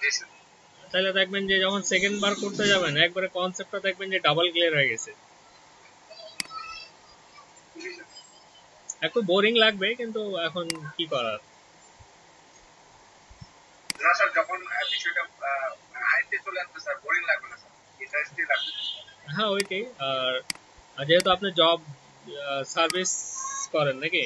জি sir. তাহলে দেখবেন যে যখন সেকেন্ড বার করতে যাবেন একবারে কনসেপ্টটা দেখবেন যে ডাবল ক্লিয়ার হয়ে গেছে। জি স্যার। একটু বোরিং লাগবে কিন্তু এখন কি করার। না স্যার, যখন বিষয়টা আয়ত্তে চলে আসবে স্যার, বোরিং লাগবে না স্যার, ইন্টারেস্টিং লাগবে। হ্যাঁ ওইটাই। আর যেহেতু আপনি জব সার্ভিস করেন নাকি,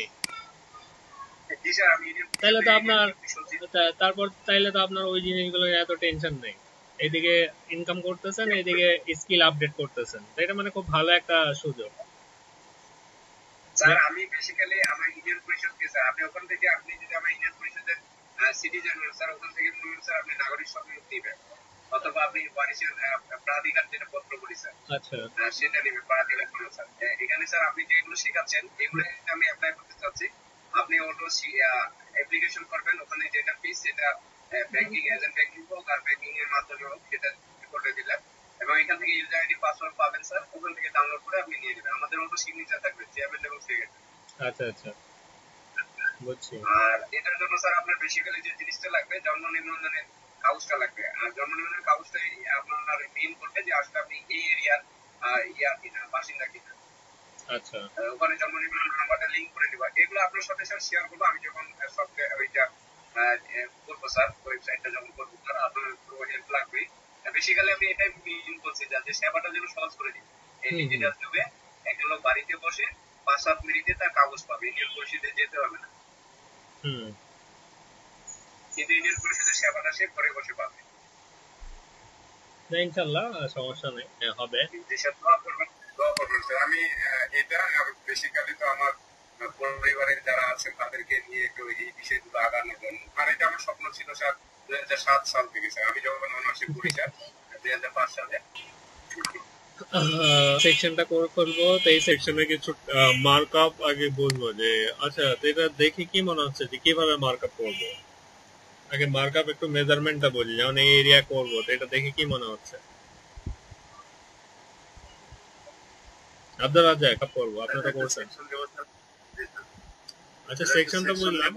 জি স্যার, আমি ইন্ডিয়ান তাহলে পুলিশে তো আপনার শুনছি। তারপর তাইলে তো আপনার ওই জিনিসগুলো এত টেনশন নেই। এদিকে ইনকাম করতেছেন, এদিকে স্কিল আপডেট করতেছেন, তো এটা মানে খুব ভালো একটা সুযোগ। স্যার আমি বেসিক্যালি আমার ইন্ডিয়ান পরিষদকে স্যার, আপনি ওখান থেকে আপনি যদি আমার ইন্ডিয়ান পরিষদের সিটিজেন হন স্যার, ওখান থেকে মনে স্যার আপনি নাগরিক সম্মান দিবেন, অথবা আপনি ওয়ারিশের প্রাধিকার যেটা পত্র করি স্যার, আচ্ছা সেটা নেবেন প্রাধিকার করুন স্যার। এখানে স্যার আপনি যেগুলো শেখাচ্ছেন এগুলো আমি অ্যাপ্লাই করতে চাচ্ছি। আপনি অটো অ্যাপ্লিকেশন করবেন, ওখানে যেটা ফিস সেটা ব্যাংকিং এজেন্ট ব্যাংকিং হোক আর ব্যাংকিং এর মাধ্যমে হোক সেটা করে দিলেন, এবং এখান থেকে ইউজার আইডি পাসওয়ার্ড পাবেন স্যার, ওখান থেকে ডাউনলোড করে আপনি নিয়ে নেবেন। আমাদের অটো সিগনেচার থাকবে চেয়ারম্যান এবং সেক্রেটারি। আচ্ছা আচ্ছা, বুঝছি। আর এটার জন্য স্যার আপনার বেসিক্যালি যে জিনিসটা লাগবে, জন্ম নিবন্ধনের কাগজটা লাগবে। আর জন্ম নিবন্ধনের কাগজটাই আপনার মেইন করবে যে আসলে আপনি এই এরিয়ার কিনা, বাসিন্দা কিনা। আচ্ছা ওখানে জন্ম নিবন্ধন নাম্বারটা লিংক করে দিবা। এগুলো আপনার সাথে স্যার শেয়ার করবো আমি যখন সফটওয়্যার ওইটা করবো স্যার, ওয়েবসাইটটা যখন করবো স্যার, আপনার হেল্প লাগবে। বেসিক্যালি আমি এটাই মিন করছি যাতে সেবাটা যেন সহজ করে দিই। এই ডিজিটাল যুগে একটা লোক বাড়িতে বসে 5-7 মিনিটে তার কাগজ পাবে, ইন্ডিয়ান পরিষদে যেতে হবে না। কিন্তু ইন্ডিয়ান পরিষদের সেবাটা সে ঘরে বসে পাবে। ইনশাল্লাহ সমস্যা নেই, হবে। দোয়া করবেন, দোয়া করবেন স্যার। আমি এটা বেসিক্যালি তো আমার পরিবারের যারা আছেন তাদেরকে নিয়ে একটু এই বিষয়গুলো আগানোর জন্য, আর এটা আমার স্বপ্ন ছিল স্যার 2007 সাল থেকে স্যার, আমি যখন অনার্সে পড়ি স্যার 2005 সালে। সেকশনটা করে ফেলবো, তো এই সেকশনে কিছু মার্কআপ আগে বুঝবো যে আচ্ছা তো এটা দেখে কি মনে হচ্ছে যে কিভাবে মার্কআপ করবো। আগে মার্কআপ একটু মেজারমেন্টটা বুঝি, যেমন এই এরিয়া করবো, তো এটা দেখে কি মনে হচ্ছে। আব্দুল রাজ্জাক করবো, আপনি তো করছেন। আচ্ছা সেকশনটা বুঝলাম।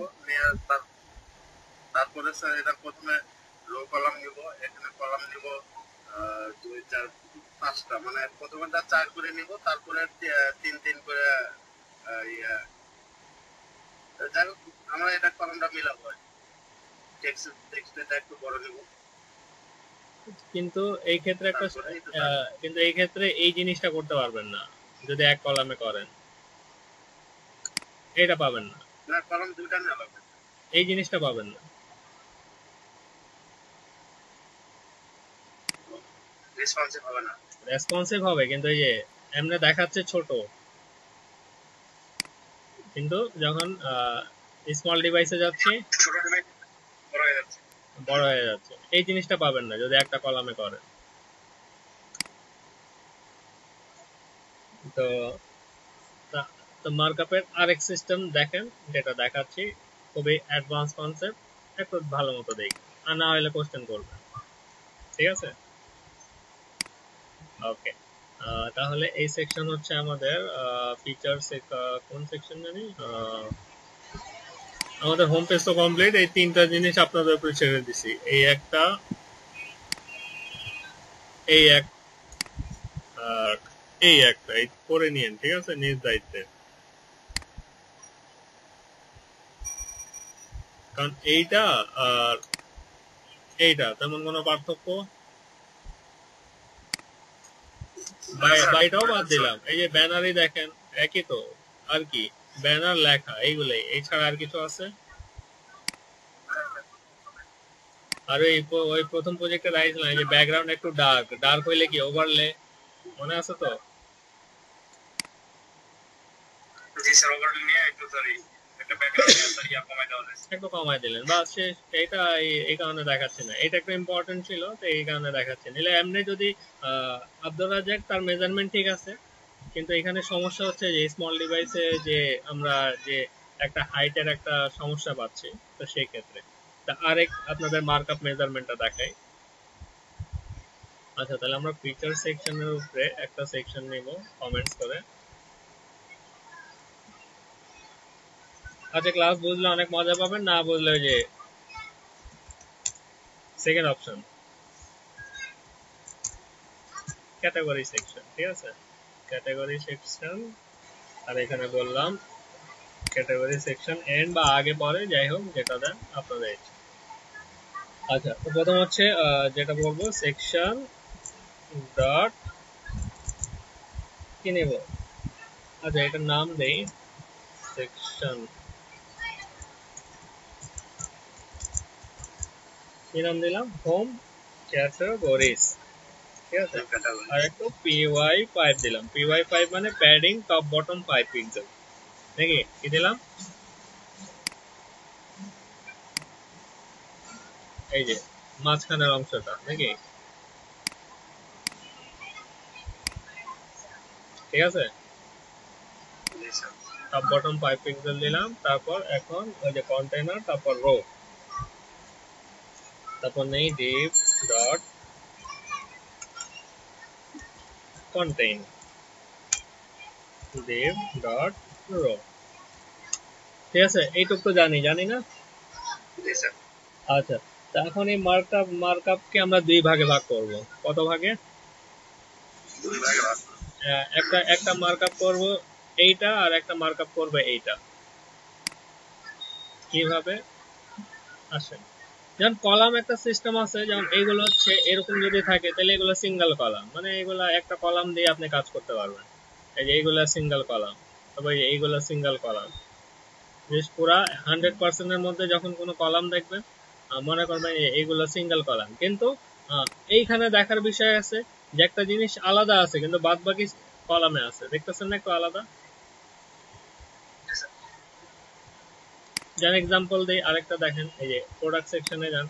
তারপরে স্যার এটা প্রথমে রো কলাম নিব, এখানে কলাম নিব 2-4-5টা, মানে প্রথমে 4 করে নিব, তারপরে 3-3 করে যাই হোক আমরা এটা কলামটা মিলাবো। টেক্সটটা একটু বড় নিব। কিন্তু এই ক্ষেত্রে একটা কিন্তু এই ক্ষেত্রে এই জিনিসটা করতে পারবেন না যদি এক কলামে করেন, এটা পাবেন না। না, কলাম দুইটা নেওয়া লাগবে, এই জিনিসটা পাবেন না। রেসপন্সিভ হবে না। রেসপন্সিভ হবে কিন্তু এই যে এমনি দেখাচ্ছে ছোট, কিন্তু যখন স্মল ডিভাইসে যাচ্ছে ছোট ডিভাইস বড় হয়ে যাচ্ছে। বড় হয়ে যাচ্ছে। এই জিনিসটা পাবেন না যদি একটা কলামে করেন। তো তো মার্কআপের আরেক সিস্টেম দেখেন, যেটা দেখাচ্ছি খুবই অ্যাডভান্স কনসেপ্ট, একটু ভালো মতো দেখি, আর না হলে কোশ্চেন করবেন, ঠিক আছে? ওকে, তাহলে এই সেকশন হচ্ছে আমাদের ফিচার্স। কোন সেকশন জানি, আমাদের হোম পেজ তো কমপ্লিট। এই তিনটা জিনিস আপনাদের উপরে ছেড়ে দিছি, এই একটা, এই এক, আর এই একটা, এই করে নিয়েন, ঠিক আছে, নিজ দায়িত্বে। কারণ এইটা আর এইটা তেমন কোনো পার্থক্য, বাইটাও বাদ দিলাম। এই যে ব্যানারই দেখেন একই তো, আর কি ব্যানার লেখা এইগুলাই, এছাড়া আর কিছু আছে? আর ওই প্রথম প্রজেক্টে রাইছিলাম যে ব্যাকগ্রাউন্ড একটু ডার্ক, ডার্ক হইলে কি ওভারলে, মনে আছে তো? জি স্যার, ওভারঅল নিয়ে একটু সরি একটা ব্যাকগ্রাউন্ড একটু কমাই দিলেন, বাস শেষ। এটা এই কারণে দেখাচ্ছে না, এটা একটু ইম্পর্টেন্ট ছিল তো এই কারণে দেখাচ্ছে। নিলে এমনি যদি আব্দুল রাজ্জাক তার মেজারমেন্ট ঠিক আছে, কিন্তু এখানে সমস্যা হচ্ছে যে স্মল ডিভাইসে যে আমরা যে একটা হাইটের একটা সমস্যা পাচ্ছি, তো সেই ক্ষেত্রে তা আরেক আপনাদের মার্কআপ মেজারমেন্টটা দেখাই। আচ্ছা তাহলে আমরা ফিচার সেকশনের উপরে একটা সেকশন নিব কমেন্টস করে। আচ্ছা ক্লাস বুঝলে অনেক মজা পাবেন, না বুঝলে ওই যে সেকেন্ড অপশন ক্যাটাগরি সেকশন, ঠিক আছে, ক্যাটাগরি সেকশন। আর এখানে বললাম ক্যাটাগরি সেকশন এন্ড বা আগে পরে যাই হোক যেটা দেন আপনাদের ইচ্ছা। আচ্ছা, তো প্রথম হচ্ছে যেটা বলবো সেকশন ডট কি নেব, আচ্ছা এটার নাম দেই সেকশন, কি নাম দিলাম, হোম ক্যাটাগরিজ, ঠিক আছে। আর একটু py5 দিলাম, py5 মানে প্যাডিং টপ বটম 5 পিক্সেল, নাকি কি দিলাম, এই যে মাঝখানের অংশটা, নাকি, ঠিক আছে, টপ বটম 5 পিক্সেল দিলাম। তারপর এখন ওই যে কন্টেইনার, তারপর রো, তারপর নেই div dot contain, div dot row, ঠিক আছে, এইটুকু তো জানি না। আচ্ছা, তা এখন এই মার্কআপকে আমরা দুই ভাগে ভাগ করব। কত ভাগে? একটা মার্কআপ করব এইটা, আর একটা মার্কআপ করবে এইটা। কিভাবে আসেন, যেমন কলাম একটা সিস্টেম আছে, যেমন এইগুলো হচ্ছে এরকম যদি থাকে তাহলে এগুলো সিঙ্গেল কলাম, মানে এগুলা একটা কলাম দিয়ে আপনি কাজ করতে পারবেন। এই যে এইগুলা সিঙ্গেল কলাম, তবে এইগুলা সিঙ্গেল কলাম, জাস্ট পুরা 100% এর মধ্যে যখন কোনো কলাম দেখবেন মনে করবেন এইগুলো সিঙ্গেল কলাম। কিন্তু এইখানে দেখার বিষয় আছে যে একটা জিনিস আলাদা আছে কিন্তু বাদ বাকি কলামে আছে, দেখতেছেন না একটু আলাদা। যেন এক্সাম্পল দেই আরেকটা, দেখেন এই যে প্রোডাক্ট সেকশনে যান,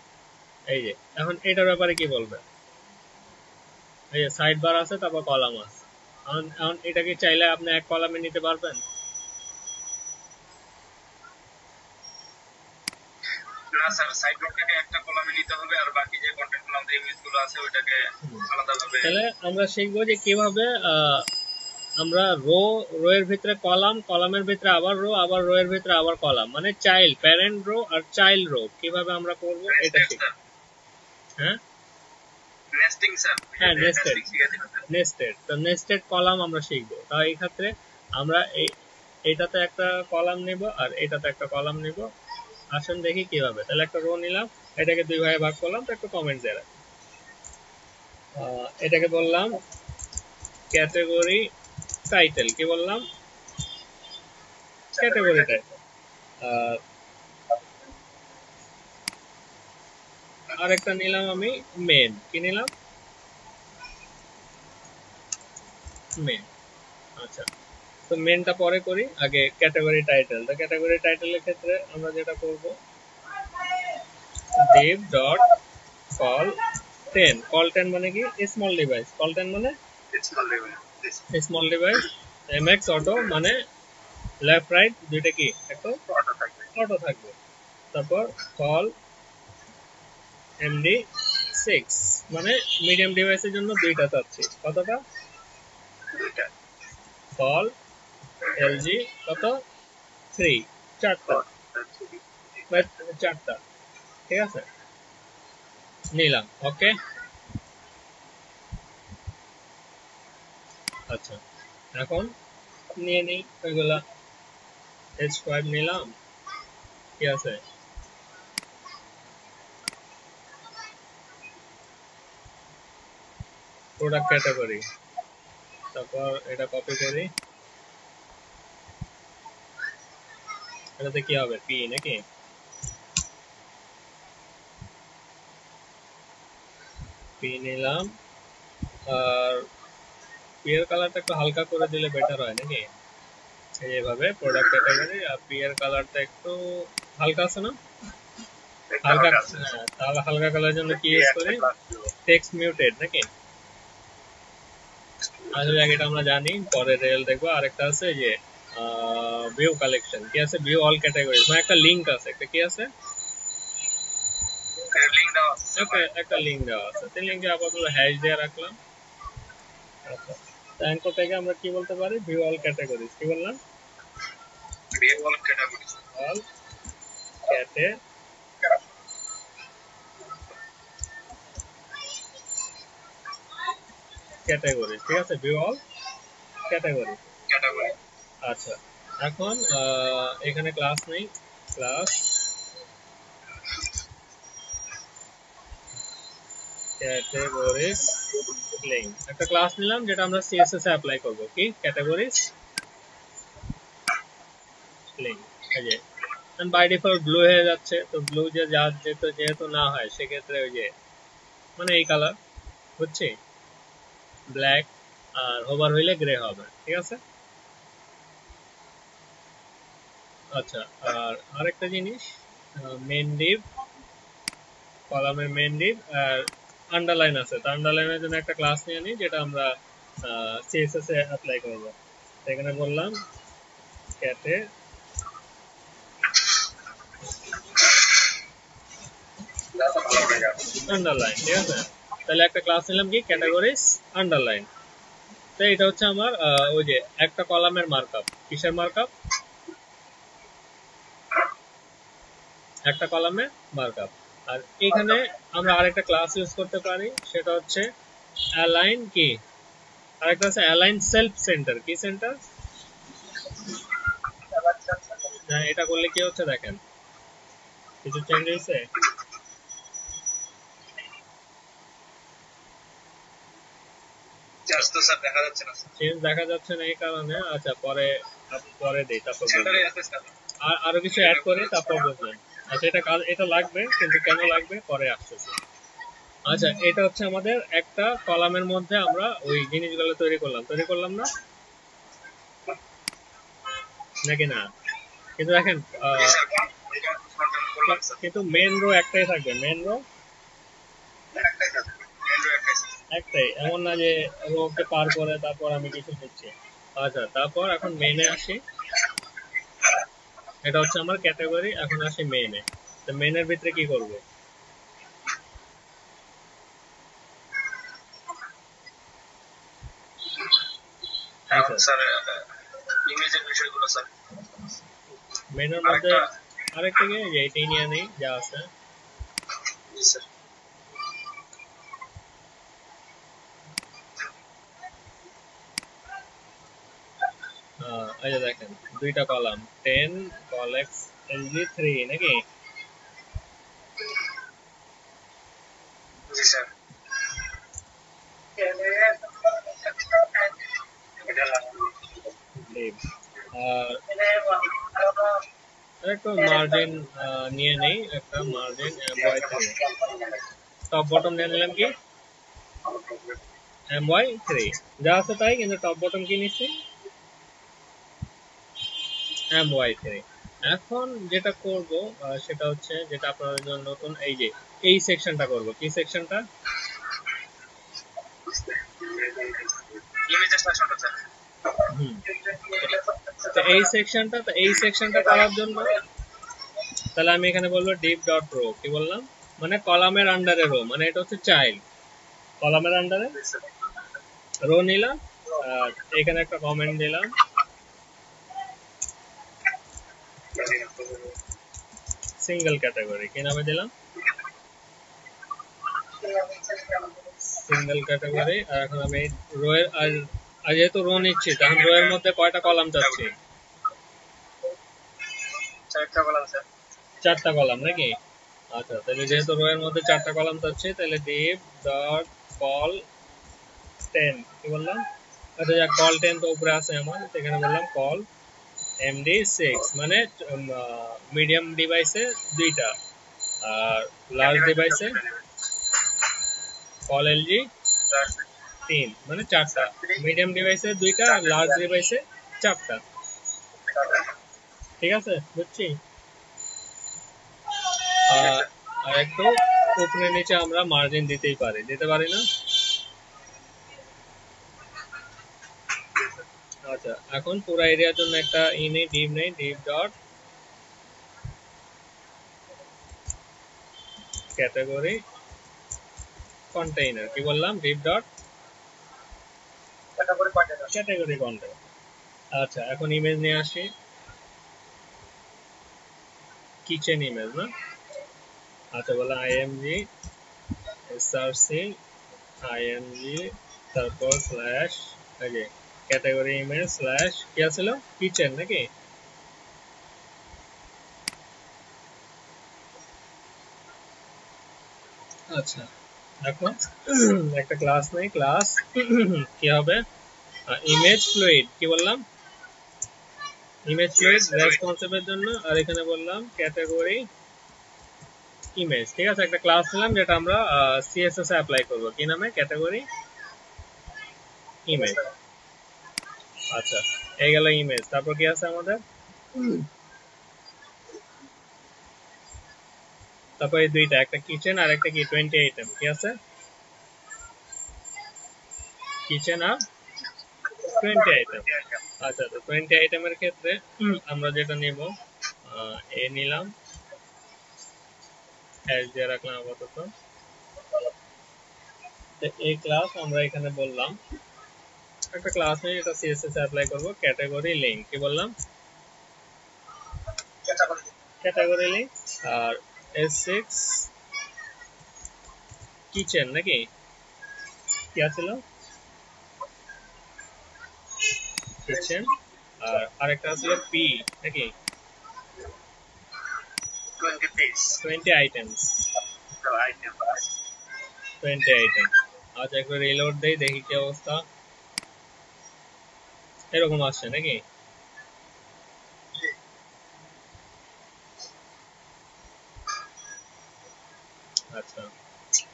এই যে এখন এটার ব্যাপারে কি বলবেন, এই যে সাইড বার আছে, তারপর কলাম আছে। এখন এটাকে চাইলে আপনি এক কলামে নিতে পারবেন? না স্যার, সাইড ব্লকটাকে একটা কলামে নিতে হবে, আর বাকি যে কন্টেন্টগুলো আমাদের ইমেজগুলো আছে ওইটাকে আলাদাভাবে। তাহলে আমরা শিখবো যে কিভাবে আমরা রো এর ভিতরে কলাম, কলামের ভিতরে আবার রো, আবার রো এর ভিতরে আবার কলাম, মানে চাইল্ড, প্যারেন্ট রো আর চাইল্ড রো কিভাবে আমরা করব এটা শিখব। হ্যাঁ নেস্টিং স্যার, হ্যাঁ নেস্টেড, তো নেস্টেড কলাম আমরা শিখবো। তাই এই ক্ষেত্রে আমরা এইটাতে একটা কলাম নিব আর এটাতে একটা কলাম নিব। আসুন দেখি কিভাবে। তাহলে একটা রো নিলাম, এটাকে দুই ভাগে ভাগ করলাম, তো একটা কমেন্ট দিয়ে রাখি। এটাকে বললাম ক্যাটাগরি টাইটেল, কি বললাম, ক্যাটাগরি টাইটেল। আর একটা নিলাম আমি মেন, কি নিলাম, মেন। আচ্ছা, তো মেনটা পরে করি, আগে ক্যাটাগরি টাইটেল। তো ক্যাটাগরি টাইটেলের ক্ষেত্রে আমরা যেটা করব div ডট কল 10, কল 10 মানে কি, স্মল ডিভাইস, কল 10 মানে স্মল ডিভাইস, mx অটো মানে লেফট রাইট দুইটা কি একটু অটো থাকবে। তারপর কল md6 মানে মিডিয়াম ডিভাইসের জন্য দুইটা চাচ্ছি, কতটা, কল এলজি কত 3, চারটা, চারটা, ঠিক আছে, নিলাম। ওকে, আচ্ছা এখন নিয়ে নেই ওইগুলা, h5 নিলাম, কি আছে, প্রোডাক্ট ক্যাটাগরি, তারপর এটা কপি করি, এটাতে কি হবে, পি নাকি, পি নিলাম। আর পি এর কালারটা একটু হালকা করে দিলে বেটার হয় নাকি, এইভাবে প্রোডাক্ট ক্যাটাগরি, আর পি এর কালারটা একটু হালকা আছে না, হালকা, তাহলে হালকা কালারের জন্য কি ইউজ করি, টেক্সট মিউটেড নাকি। আসলে এটা আমরা জানি, পরে রেল দেখবো। আরেকটা আছে যে ভিউ কালেকশন, কি আছে, ভিউ অল ক্যাটাগরি, মানে একটা লিংক আছে, একটা কি আছে, একটা লিংক দেওয়া আছে, সেই লিংকে আপাতত হ্যাশ দিয়ে রাখলাম। আচ্ছা, অ্যাঙ্কর থেকে আমরা কি বলতে পারি, ভিউ অল ক্যাটাগরিজ, কি বললাম, all categories, all category, category, ঠিক আছে, ভিউ অল ক্যাটাগরি। ক্যাটাগরি। আচ্ছা, এখন এখানে ক্লাস নেই, ক্লাস ক্যাটাগরিজ লিঙ্ক, একটা ক্লাস নিলাম যেটা আমরা সিএসএস এ অ্যাপ্লাই করব, কি ক্যাটাগরিজ লিঙ্ক। এই যে বাই ডিফল্ট ব্লু হয়ে যাচ্ছে, তো ব্লু যে যেহেতু না হয় সেক্ষেত্রে ওই যে মানে এই কালার হচ্ছে ব্ল্যাক, আর হোভার হইলে গ্রে হবে, ঠিক আছে। আচ্ছা, আর আরেকটা জিনিস, মেন ডিভ, কলামের মেন ডিভ আর আন্ডারলাইন আছে, তো আন্ডারলাইনের জন্য একটা ক্লাস নিয়ে নিই যেটা আমরা সিএসএস এ অ্যাপ্লাই করব। এখানে বললাম ক্যাটে আন্ডারলাইন, ঠিক আছে। তাহলে একটা ক্লাস নিলাম কি ক্যাটাগরিজ আন্ডারলাইন। তো এটা হচ্ছে আমার ওই যে একটা কলামের মার্কআপ, কিসের মার্কআপ, একটা কলামে মার্কআপ। আর এখানে আমরা আরেকটা ক্লাস ইউজ করতে পারি, সেটা হচ্ছে অ্যালাইন কি, আরেকটা আছে অ্যালাইন সেলফ সেন্টার, কি সেন্টার, হ্যাঁ এটা করলে কি হচ্ছে দেখেন কিছু চেঞ্জ হয়েছে, জাস্ট তো স্যার দেখা যাচ্ছে না, চেঞ্জ দেখা যাচ্ছে না এই কারণে। আচ্ছা পরে দেই, তারপর সেন্টারে আছে স্যার। আর আরো কিছু অ্যাড করে তারপর বুঝলেন। আচ্ছা এটা লাগবে, কিন্তু কেন লাগবে পরে আসতেছে। আচ্ছা, এটা হচ্ছে আমাদের একটা কলামের মধ্যে আমরা ওই জিনিসগুলো তৈরি করলাম না নাকি না, কিন্তু দেখেন কিন্তু মেন রো একটাই থাকবে, মেন রো একটাই, এমন না যে রোকে পার করে তারপর আমি কিছু দিচ্ছি। আচ্ছা, তারপর এখন মেনে আসি, এটা হচ্ছে আমার ক্যাটাগরি। এখন আসি মেনে, তো মেনের ভিতরে কি করব, স্যার ইমেজের বিষয়গুলো স্যার মেনের মধ্যে আরেকটা কি যে এটাই নিয়ে নেই যা আছে। এই যে দেখেন দুইটা কলাম 10 কলেক্স এলজি 3 নাকি, জি স্যার। আর একটা মার্জিন নিয়ে নেই, একটা মার্জিন MY3, টপ বটম নিয়ে নিলাম কি MY3, যা আছে তাই, কিন্তু টপ বটম কি নিচ্ছি MY3। এখন যেটা করব সেটা হচ্ছে যেটা আপনাদের জন্য নতুন, এই যে এই সেকশনটা করব, কি সেকশনটা, ইমেজের সেকশনটা স্যার। তো এই সেকশনটা করার জন্য তাহলে আমি এখানে বলবো div ডট রো, কি বললাম, মানে কলামের আন্ডারে রো, মানে এটা হচ্ছে চাইল্ড, কলামের আন্ডারে রো নিলাম, আর এখানে একটা কমেন্ট দিলাম সিঙ্গেল ক্যাটাগরি, কি নামে দিলাম সিঙ্গেল ক্যাটাগরি। আর এখন আমি রো এর আর যেহেতু রো নিচ্ছি তখন রো এর মধ্যে কয়টা কলাম চাচ্ছি, চারটা কলাম নাকি। আচ্ছা, তাহলে যেহেতু রো এর মধ্যে চারটা কলাম চাচ্ছি, তাহলে div ডট কল 10, কি বললাম, আচ্ছা যা কল 10 তো উপরে আছে আমার, এখানে বললাম কল MD6, মানে মিডিয়াম ডিভাইসে দুইটা, আর লার্জ ডিভাইসে কল এলজি 3, মানে চারটা, মিডিয়াম ডিভাইসে দুইটা, আর লার্জ ডিভাইসে চারটা, ঠিক আছে বুঝছি। আর একটু উপরে নিচে আমরা মার্জিন দিতে পারি না। আচ্ছা, এখন পুরো এরিয়ার জন্য একটা div নেই, div ডট ক্যাটাগরি কন্টেইনার, কি বললাম, div ডট ক্যাটাগরি কন্টেইনার। আচ্ছা, এখন ইমেজ নিয়ে আসি, কিচেন ইমেজ না, আচ্ছা বলে img src img তারপর স্ল্যাশ এই যে ক্যাটাগরি ইমেজ স্ল্যাশ কি আছিল কিচেন নাকি? আচ্ছা এখন একটা ক্লাস নেই, ক্লাস কি হবে ইমেজ ফ্লুইড, কি বললাম ইমেজ ফ্লুইড রেসপন্সিভের জন্য, আর এখানে বললাম ক্যাটাগরি ইমেজ। ঠিক আছে, একটা ক্লাস নিলাম যেটা আমরা সিএসএস এ অ্যাপ্লাই করব, কি নামে? Category image. আচ্ছা এই গেল ইমেজ। তারপর কি আছে আমাদের? তারপর এই দুইটা, একটা কিচেন আর একটা কি 20 আইটেম, কি আছে? কিচেন আর 20 আইটেম। আচ্ছা তো 20 আইটেমের ক্ষেত্রে আমরা যেটা নিব এ নিলাম, হ্যাশ দিয়ে রাখলাম আপাতত। এই ক্লাস আমরা এখানে বললাম একটা ক্লাস নিয়ে এটা সিএসএস এ অ্যাপ্লাই করব, ক্যাটাগরি লিংক, কি বললাম? Category link. আর S6 কিচেন নাকি কি আছিল? কিচেন। আর আরেকটা ছিল পি নাকি 20 আইটেমস। 20 আইটেম। আচ্ছা একবার রিলোড দেই, দেখি কি অবস্থা। এরকম আসছে নাকি? আচ্ছা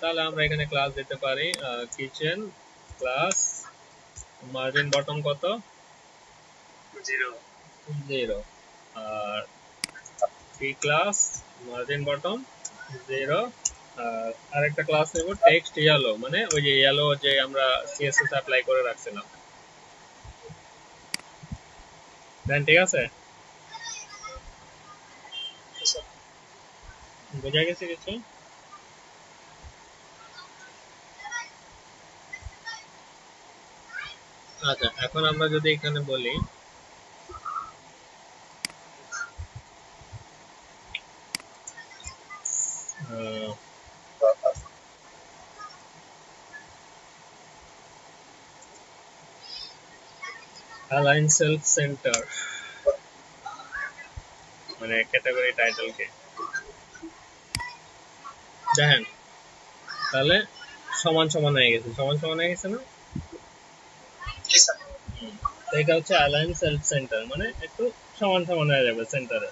তাহলে আমরা এখানে ক্লাস দিতে পারি কিচেন ক্লাস মার্জিন বটম কত? 0। আর পি ক্লাস মার্জিন বটম 0। আর আরেকটা ক্লাস নেব টেক্সট ইয়েলো, মানে ওই যে ইয়েলো যে আমরা সিএসএস অ্যাপ্লাই করে রাখছিলাম। দেন ঠিক আছে, বোঝা গেছে কিছু? আচ্ছা এখন আমরা যদি এখানে বলি অ্যালাইন সেলফ সেন্টার, মানে ক্যাটাগরি টাইটেল কে দেখেন, তাহলে সমান সমান হয়ে গেছে, সমান সমান হয়ে গেছে না? তো এটা হচ্ছে অ্যালাইন সেলফ সেন্টার, মানে একটু সমান সমান হয়ে যাবে সেন্টারে।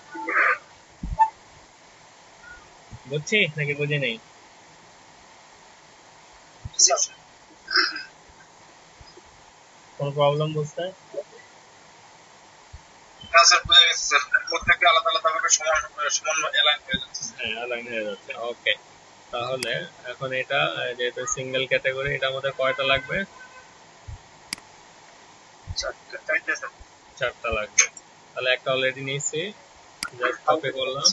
বুঝছি নাকি বুঝি নেই? কোন প্রবলেম বুঝতে? হ্যাঁ অ্যালাইন হয়ে যাচ্ছে। ওকে তাহলে এখন এটা যেহেতু সিঙ্গেল ক্যাটাগরি, এটা আমাদের কয়টা লাগবে? 4টা লাগবে। তাহলে একটা অলরেডি নিয়েছি, জাস্ট কপি করলাম।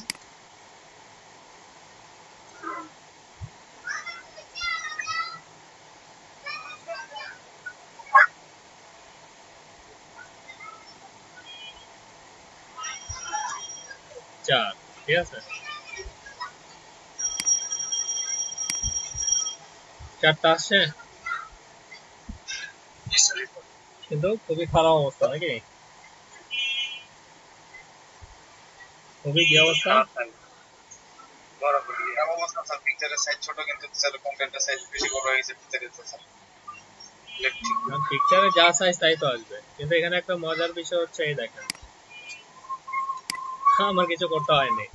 চার, ঠিক আছে, 4টা আসছে, কিন্তু খুবই খারাপ অবস্থা নাকি? খুবই কি অবস্থা? পিকচারে যা সাইজ তাই তো আসবে, কিন্তু এখানে একটা মজার বিষয় হচ্ছে এই দেখেন, আমার কিছু করতে হয়নি।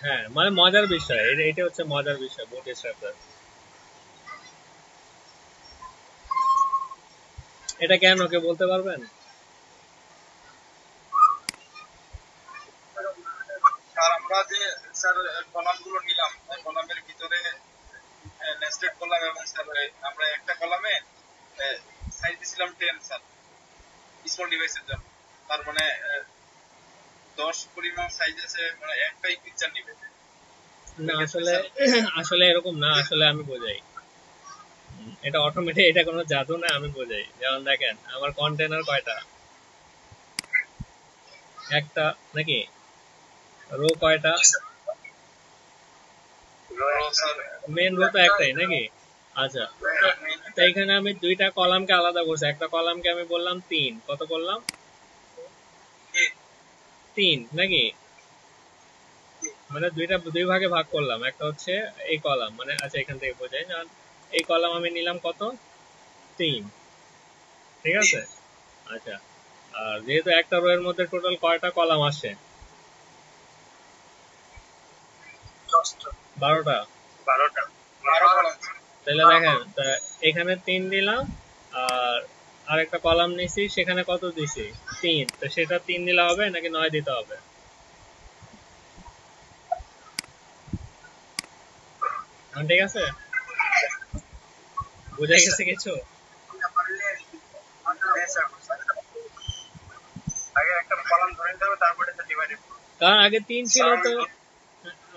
হ্যাঁ মানে মজার বিষয়, এটা হচ্ছে মজার বিষয় বুট স্ট্র্যাপার। এটা কেন কেউ বলতে পারবেন? আমরা যে স্যার কলাম গুলো নিলাম, কলামের ভিতরে নেস্টেড কলাম, এবং স্যার আমরা একটা কলামে সাইজ দিছিলাম 10 স্যার স্মল ডিভাইসের জন্য। তার মানে 10 পরিমাণ সাইজ আছে, মানে একটাই পিকচার নিবে না আসলে আসলে এরকম না, আসলে আমি বোঝাই, এটা অটোমেটিক, এটা কোনো জাদু না, আমি বোঝাই। যেমন দেখেন আমার কন্টেনার কয়টা? একটা নাকি? রো কয়টা? মেন রো তো একটাই নাকি? আচ্ছা, তো এখানে আমি দুইটা কলামকে আলাদা করছি। একটা কলামকে আমি বললাম 3, কত করলাম? 3 নাকি? মানে দুই ভাগে ভাগ করলাম। একটা হচ্ছে এই কলাম, মানে আচ্ছা এখান থেকে বোঝাই না, এই কলাম আমি নিলাম কত? 3, ঠিক আছে? আচ্ছা, আর যেহেতু একটা রো এর মধ্যে টোটাল কয়টা কলাম আসে? 12টা। 12টা কলাম। তাহলে দেখেন, এখানে 3 দিলাম, আর আরেকটা কলাম নিছি, সেখানে কত দিছি? 3। তো সেটা 3 দিলে হবে নাকি 9 দিতে হবে? ঠিক আছে, বুঝা গেছে কিছু? আগে একটা কলাম ধরে নিতে হবে, তারপরে এটা ডিভাইড করব। কারণ আগে 3 ছিল, তো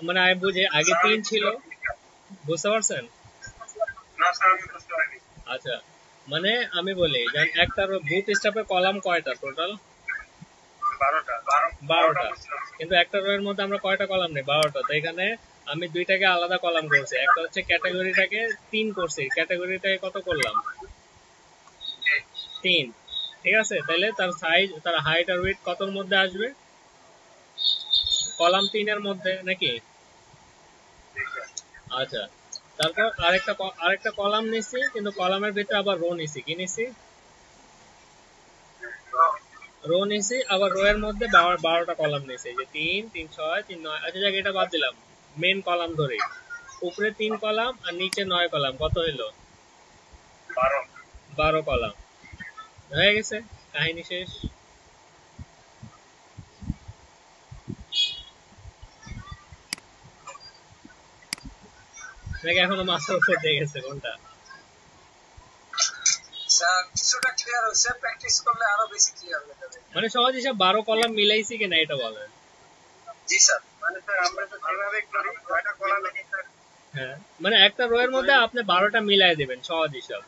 মানে আমি বুঝি আগে 3 ছিল, বুঝতে পারছেন? না স্যার, আমি বুঝতে পারিনি। আচ্ছা, মানে আমি বলি যেন একটা বুট স্ট্র্যাপের কলাম কয়টা টোটাল? 12টা। কিন্তু একটা রো এর মধ্যে আমরা কয়টা কলাম নেই? 12টা। তো এখানে আমি দুইটাকে আলাদা কলাম করছি। একটা হচ্ছে ক্যাটাগরিটাকে 3 করছি, ক্যাটাগরিটাকে কত করলাম? 3, ঠিক আছে? তাহলে তার সাইজ, তার হাইট আর উইডথ কতর মধ্যে আসবে? কলাম 3 এর মধ্যে নাকি? আচ্ছা, তারপর আরেকটা কলাম নিছি, কিন্তু কলামের ভিতরে আবার রো নিছি। কি নিছি? রো নিছি, আবার রো এর মধ্যে 12টা কলাম নিছি, যে 3, 3, 6, 3, 9। আচ্ছা যাক, এটা বাদ দিলাম, মেন কলাম ধরে উপরে 3 কলাম আর নিচে 9 কলাম, কত হইলো? 12 কলাম। হয়ে গেছে, কাহিনী শেষ। নাকি এখনো মাস্টার উপর দিয়ে গেছে কোনটা? কিছুটা ক্লিয়ার হচ্ছে, প্র্যাকটিস করলে আরো বেশি ক্লিয়ার হয়ে যাবে। মানে সহজ হিসাব 12 কলাম মিলাইছি কিনা এটা বলেন। জি স্যার, মানে স্যার আমরা তো যেভাবে করি 6টা কলাম আছে স্যার। হ্যাঁ, মানে একটা রো এর মধ্যে আপনি 12টা মিলাই দিবেন, সহজ হিসাব।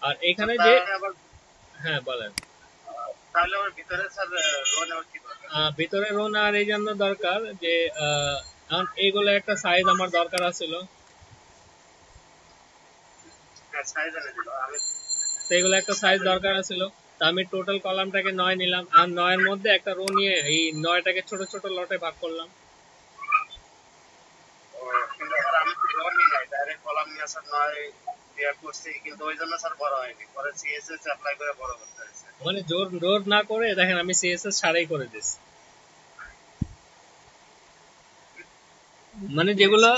আর এখানে যে, হ্যাঁ বলেন। তাহলে আমার ভিতরে স্যার রো নেওয়ার কি দরকার? ভিতরে রো নেওয়ার এই জন্য দরকার যে এখন এইগুলো একটা সাইজ আমার দরকার আছিল, সেইগুলো একটা সাইজ দরকার আছিল। তা আমি টোটাল কলামটাকে 9 নিলাম, আর 9 এর মধ্যে একটা রো নিয়ে এই 9টাকে ছোট ছোট লটে ভাগ করলাম। কিন্তু স্যার আমি তো রো নিয়ে যাই, ডাইরেক্ট কলাম নিয়ে স্যার 9 দেয়া করছি, কিন্তু ওই জন্য স্যার বড় হয়নি, পরে সিএসএস অ্যাপ্লাই করে বড় করতে হয়েছে। মানে জোর না করে দেখেন, আমি সিএসএস ছাড়াই করে দিছি। মানে যেগুলো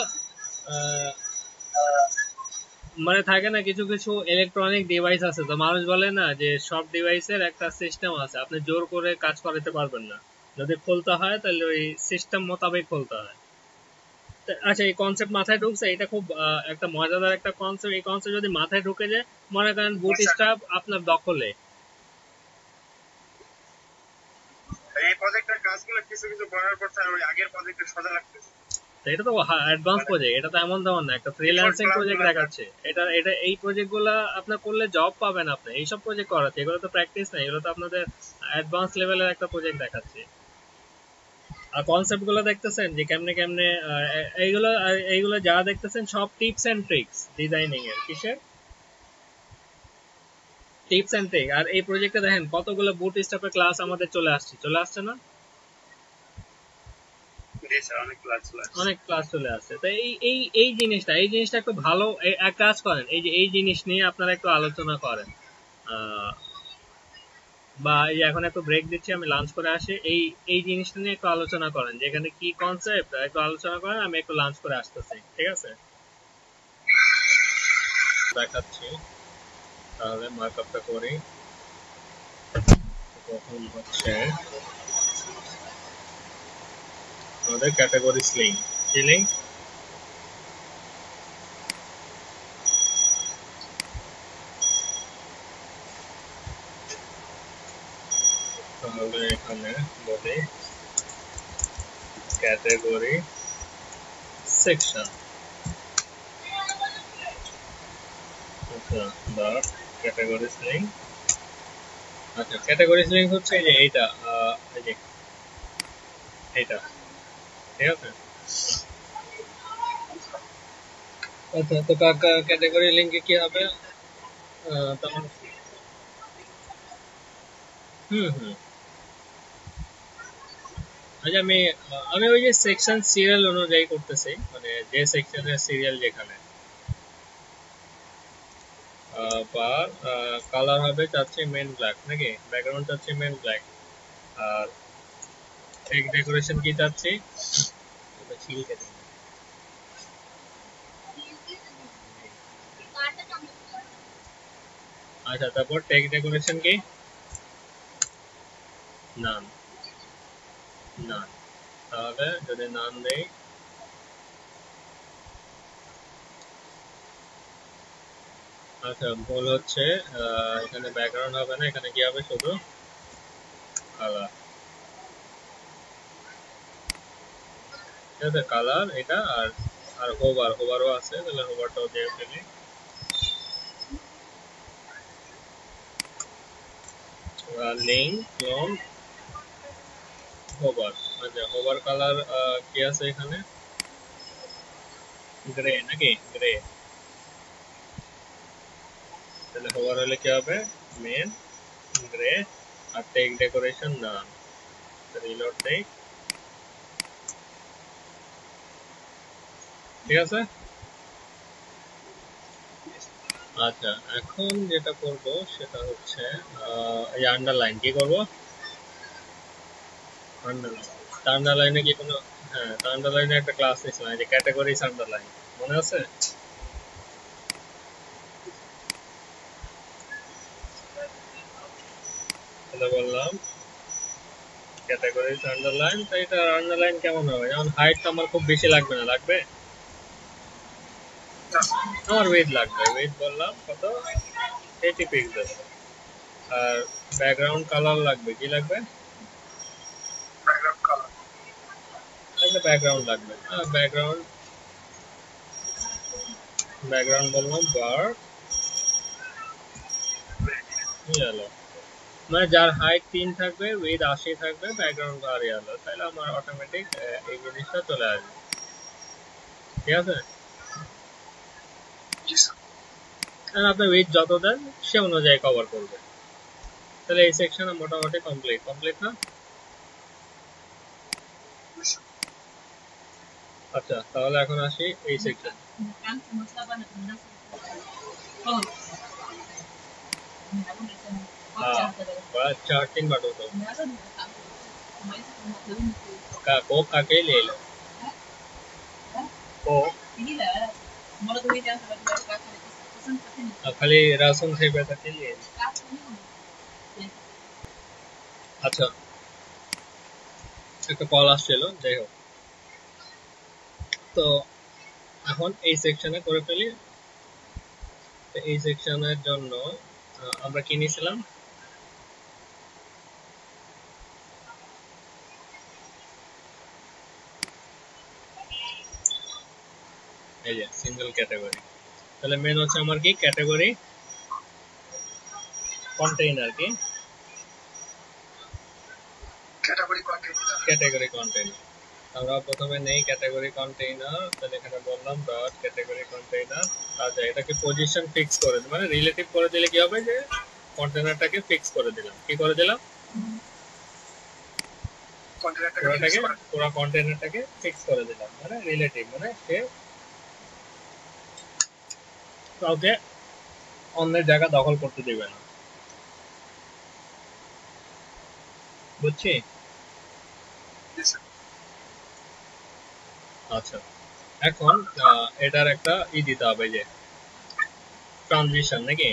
মানে থাকে না, কিছু কিছু ইলেকট্রনিক ডিভাইস আছে, তো মানুষ বলে না যে সব ডিভাইসের একটা সিস্টেম আছে, আপনি জোর করে কাজ করাতে পারবেন না, যদি খুলতে হয় তাহলে ওই সিস্টেম মোতাবেক খুলতে হয়। আচ্ছা, এই কনসেপ্ট মাথায় ঢুকছে? এটা খুব একটা মজাদার একটা কনসেপ্ট। এই কনসেপ্ট যদি মাথায় ঢুকে যায়, মনে করেন বুটস্ট্র্যাপ আপনার দখলে। এই প্রজেক্টের কাজগুলো কিছু কিছু করার পর স্যার ওই আগের প্রজেক্টে সোজা লাগতেছে। এটা তো অ্যাডভান্স প্রজেক্ট, এটা তো এমন তেমন না, একটা ফ্রিল্যান্সিং প্রজেক্ট দেখাচ্ছে। এটা এই প্রজেক্ট গুলা আপনার করলে জব পাবেন আপনি, এইসব প্রজেক্ট করাচ্ছে, এগুলো তো প্র্যাকটিস না, এগুলো তো আপনাদের অ্যাডভান্স লেভেলের একটা প্রজেক্ট দেখাচ্ছে। আর কনসেপ্ট গুলো দেখতেছেন যে কেমনে কেমনে এইগুলো যা দেখতেছেন সব টিপস এন্ড ট্রিক্স ডিজাইনিং এর। কিসের টিপস এন্ড ট্রিক? আর এই প্রজেক্টে দেখেন কতগুলো বুটস্ট্র্যাপের ক্লাস আমাদের চলে আসছে না? অনেক ক্লাস চলে আসছে। তো এই জিনিসটা একটু ভালো এক কাজ করেন, এই যে এই জিনিস নিয়ে আপনারা একটু আলোচনা করেন, বা এই যে এখন একটু ব্রেক দিচ্ছি, আমি লাঞ্চ করে আসি, এই জিনিসটা নিয়ে একটু আলোচনা করেন, যে এখানে কি কনসেপ্ট একটু আলোচনা করেন, আমি একটু লাঞ্চ করে আসতেছি, ঠিক আছে? দেখাচ্ছি, তাহলে মার্কআপটা করি। প্রথম হচ্ছে আমাদের ক্যাটাগরি স্লিং। তাহলে এখানে বলি ক্যাটাগরি সেকশন, আচ্ছা, বা ক্যাটাগরি স্লিং। আচ্ছা, ক্যাটাগরি স্লিং হচ্ছে এই যে এইটা, এই যে এইটা ঠিক আছে। আচ্ছা, তো ক্যাটাগরি লিঙ্কে কি হবে? তখন হুম। আচ্ছা, আমি ওই যে সেকশন সিরিয়াল অনুযায়ী করতেছি, মানে যে সেকশনের সিরিয়াল যেখানে বা কালার হবে চাচ্ছি মেন ব্ল্যাক, নাকি ব্যাকগ্রাউন্ড চাচ্ছি মেন ব্ল্যাক, আর টেক্সট ডেকোরেশন কি চাচ্ছি? আচ্ছা, তারপর টেক্সট ডেকোরেশন কি? নান। নান, তাহলে যদি নান দেই, আচ্ছা ভুল হচ্ছে, এখানে ব্যাকগ্রাউন্ড হবে না, এখানে কি হবে? শুধু কালার। ঠিক আছে, কালার এটা, আর হোভারও আছে, তাহলে হোভারটাও দিয়ে ফেলি। Link from hover. আচ্ছা, হোভার কালার কি আছে এখানে? গ্রে, নাকি গ্রে? তাহলে হোভার হলে কি হবে? মেন গ্রে, আর টেক্সট ডেকোরেশন নান। রিলোড দেই, ঠিক আছে। আচ্ছা, এখন যেটা করব সেটা হচ্ছে এই আন্ডারলাইন কি করব? আন্ডারলাইন। আন্ডারলাইনে কি কোনো, হ্যাঁ, আন্ডারলাইনে একটা ক্লাস নিয়েছিলাম, যে ক্যাটাগরিজ আন্ডারলাইন, মনে আছে? তাহলে বললাম ক্যাটাগরিজ আন্ডারলাইন, তো এটা আন্ডারলাইন কেমন হবে? যেমন হাইট আমার খুব বেশি লাগবে না, লাগবে আমার ওয়েট লাগবে, ওয়েট বললাম কত? 80 পিক্সেল। আর ব্যাকগ্রাউন্ড কালার লাগবে, কি লাগবে? একটা ব্যাকগ্রাউন্ড লাগবে, ব্যাকগ্রাউন্ড বললাম বার ইয়েলো, মানে যার হাইট 3 থাকবে, উইথ 80 থাকবে, ব্যাকগ্রাউন্ড বার ইয়েলো, তাহলে আমার অটোমেটিক এই জিনিসটা চলে আসবে, ঠিক আছে। আর আপনি উইথ যত দেন সে অনুযায়ী কভার করবে। তাহলে এই সেকশনে মোটামুটি কমপ্লিট না? আচ্ছা, তাহলে এখন আসি এই সেকশন। चार 3 बाटो तो कोक काके ले लो, कोक खाली राशन थे बेटा के लिए। আচ্ছা, একটা কল আসছিল, যাই হোক। তো এখন এই সেকশনে করে ফেলি। এই সেকশনের জন্য আমরা কি নিয়েছিলাম? এই যে সিঙ্গেল ক্যাটাগরি। তাহলে মেন হচ্ছে আমার কি? ক্যাটাগরি কন্টেইনার, কি ক্যাটাগরি কন্টেইনার। আমরা প্রথমে নেই ক্যাটাগরি কন্টেইনার, তাহলে এখানে বললাম ডট ক্যাটাগরি কন্টেইনার। আচ্ছা, এটাকে পজিশন ফিক্স করে, মানে রিলেটিভ করে দিলে কি হবে? যে কন্টেইনারটাকে ফিক্স করে দিলাম, কি করে দিলাম? পুরো কন্টেইনারটাকে ফিক্স করে দিলাম, মানে রিলেটিভ, মানে সে কাউকে অন্যের জায়গা দখল করতে দিবে না, বুঝছি? আচ্ছা, এখন এটার একটা দিতে হবে, যে ট্রানজিশন, নাকি?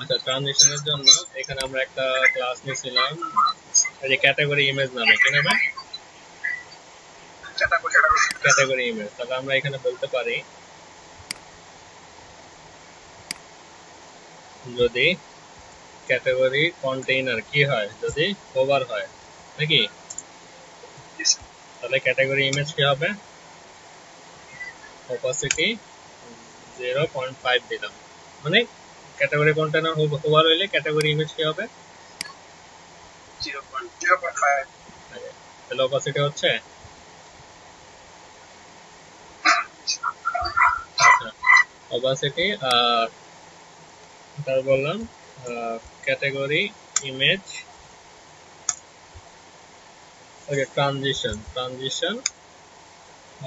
আচ্ছা, ট্রানজিশনের জন্য এখানে আমরা একটা ক্লাস নিয়েছিলাম, এই যে ক্যাটাগরি ইমেজ নামে, কি নামে? Category image. তাহলে আমরা এখানে বলতে পারি যদি ক্যাটাগরি কন্টেইনার কি হয়, যদি ওভার হয়, নাকি? তাহলে ক্যাটাগরি ইমেজ কি হবে? অপাসিটি 0.5 দিলাম, মানে ক্যাটাগরি কন্টেইনার ওভার হইলে ক্যাটাগরি ইমেজ কি হবে? 0.5। তাহলে অপাসিটি হচ্ছে। আচ্ছা, অপাসিটি আর তার বললাম ক্যাটাগরি ইমেজ, ওকে ট্রানজিশন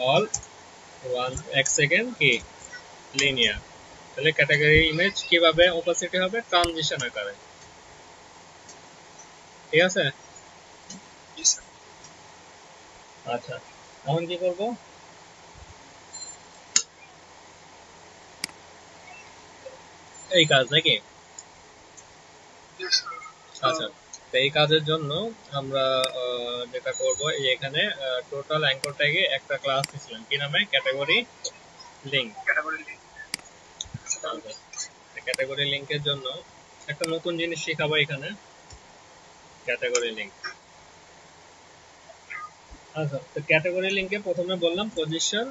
অল 1 সেকেন্ড কি লিনিয়ার। তাহলে ক্যাটাগরি ইমেজ কিভাবে অপাসিটি হবে, ট্রানজিশন আকারে, ঠিক আছে। আচ্ছা, এখন কি করব, এই কাজ নাকি? আচ্ছা, তো এই কাজের জন্য আমরা যেটা করব, এই এখানে টোটাল অ্যাঙ্কর ট্যাগে একটা ক্লাস দিছিলাম, কি নামে, ক্যাটাগরি লিংক। ক্যাটাগরি লিংকের জন্য একটা নতুন জিনিস শেখাবো এখানে, ক্যাটাগরি লিংক। আচ্ছা, তো ক্যাটাগরি লিংকে প্রথমে বললাম পজিশন,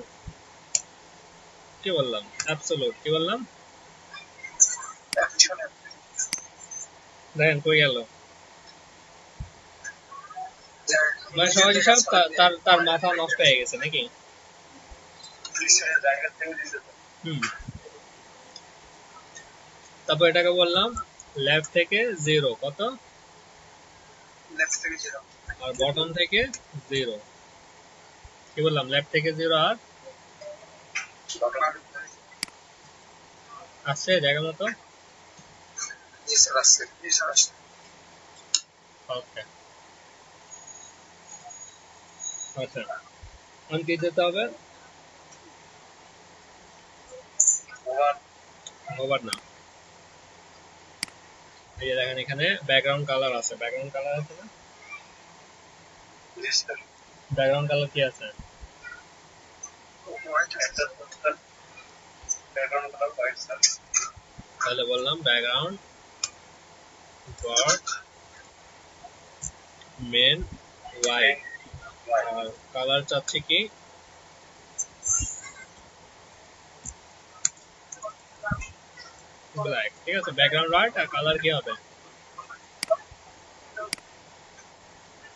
কি বললাম, অ্যাবসোলুট, কি বললাম, দেখেন কই গেল, মানে সহজ হিসাব, তার মাথা নষ্ট হয়ে গেছে নাকি? তারপর এটাকে বললাম লেফট থেকে 0, কত, আর বটম থেকে 0, কি বললাম, লেফট থেকে 0 আর আসছে জায়গা মতো। ওকে, আচ্ছা, আমি কি দিতে হবে, ওভার না, এই যে দেখেন এখানে ব্যাকগ্রাউন্ড কালার আছে, ব্যাকগ্রাউন্ড কালার আছে না, ব্যাকগ্রাউন্ড কালার কি আছে, তাহলে বললাম ব্যাকগ্রাউন্ড ডট মেন হোয়াইট, আর কালার চাচ্ছি কি ব্ল্যাক, ঠিক আছে, ব্যাকগ্রাউন্ড হোয়াইট আর কালার কি হবে,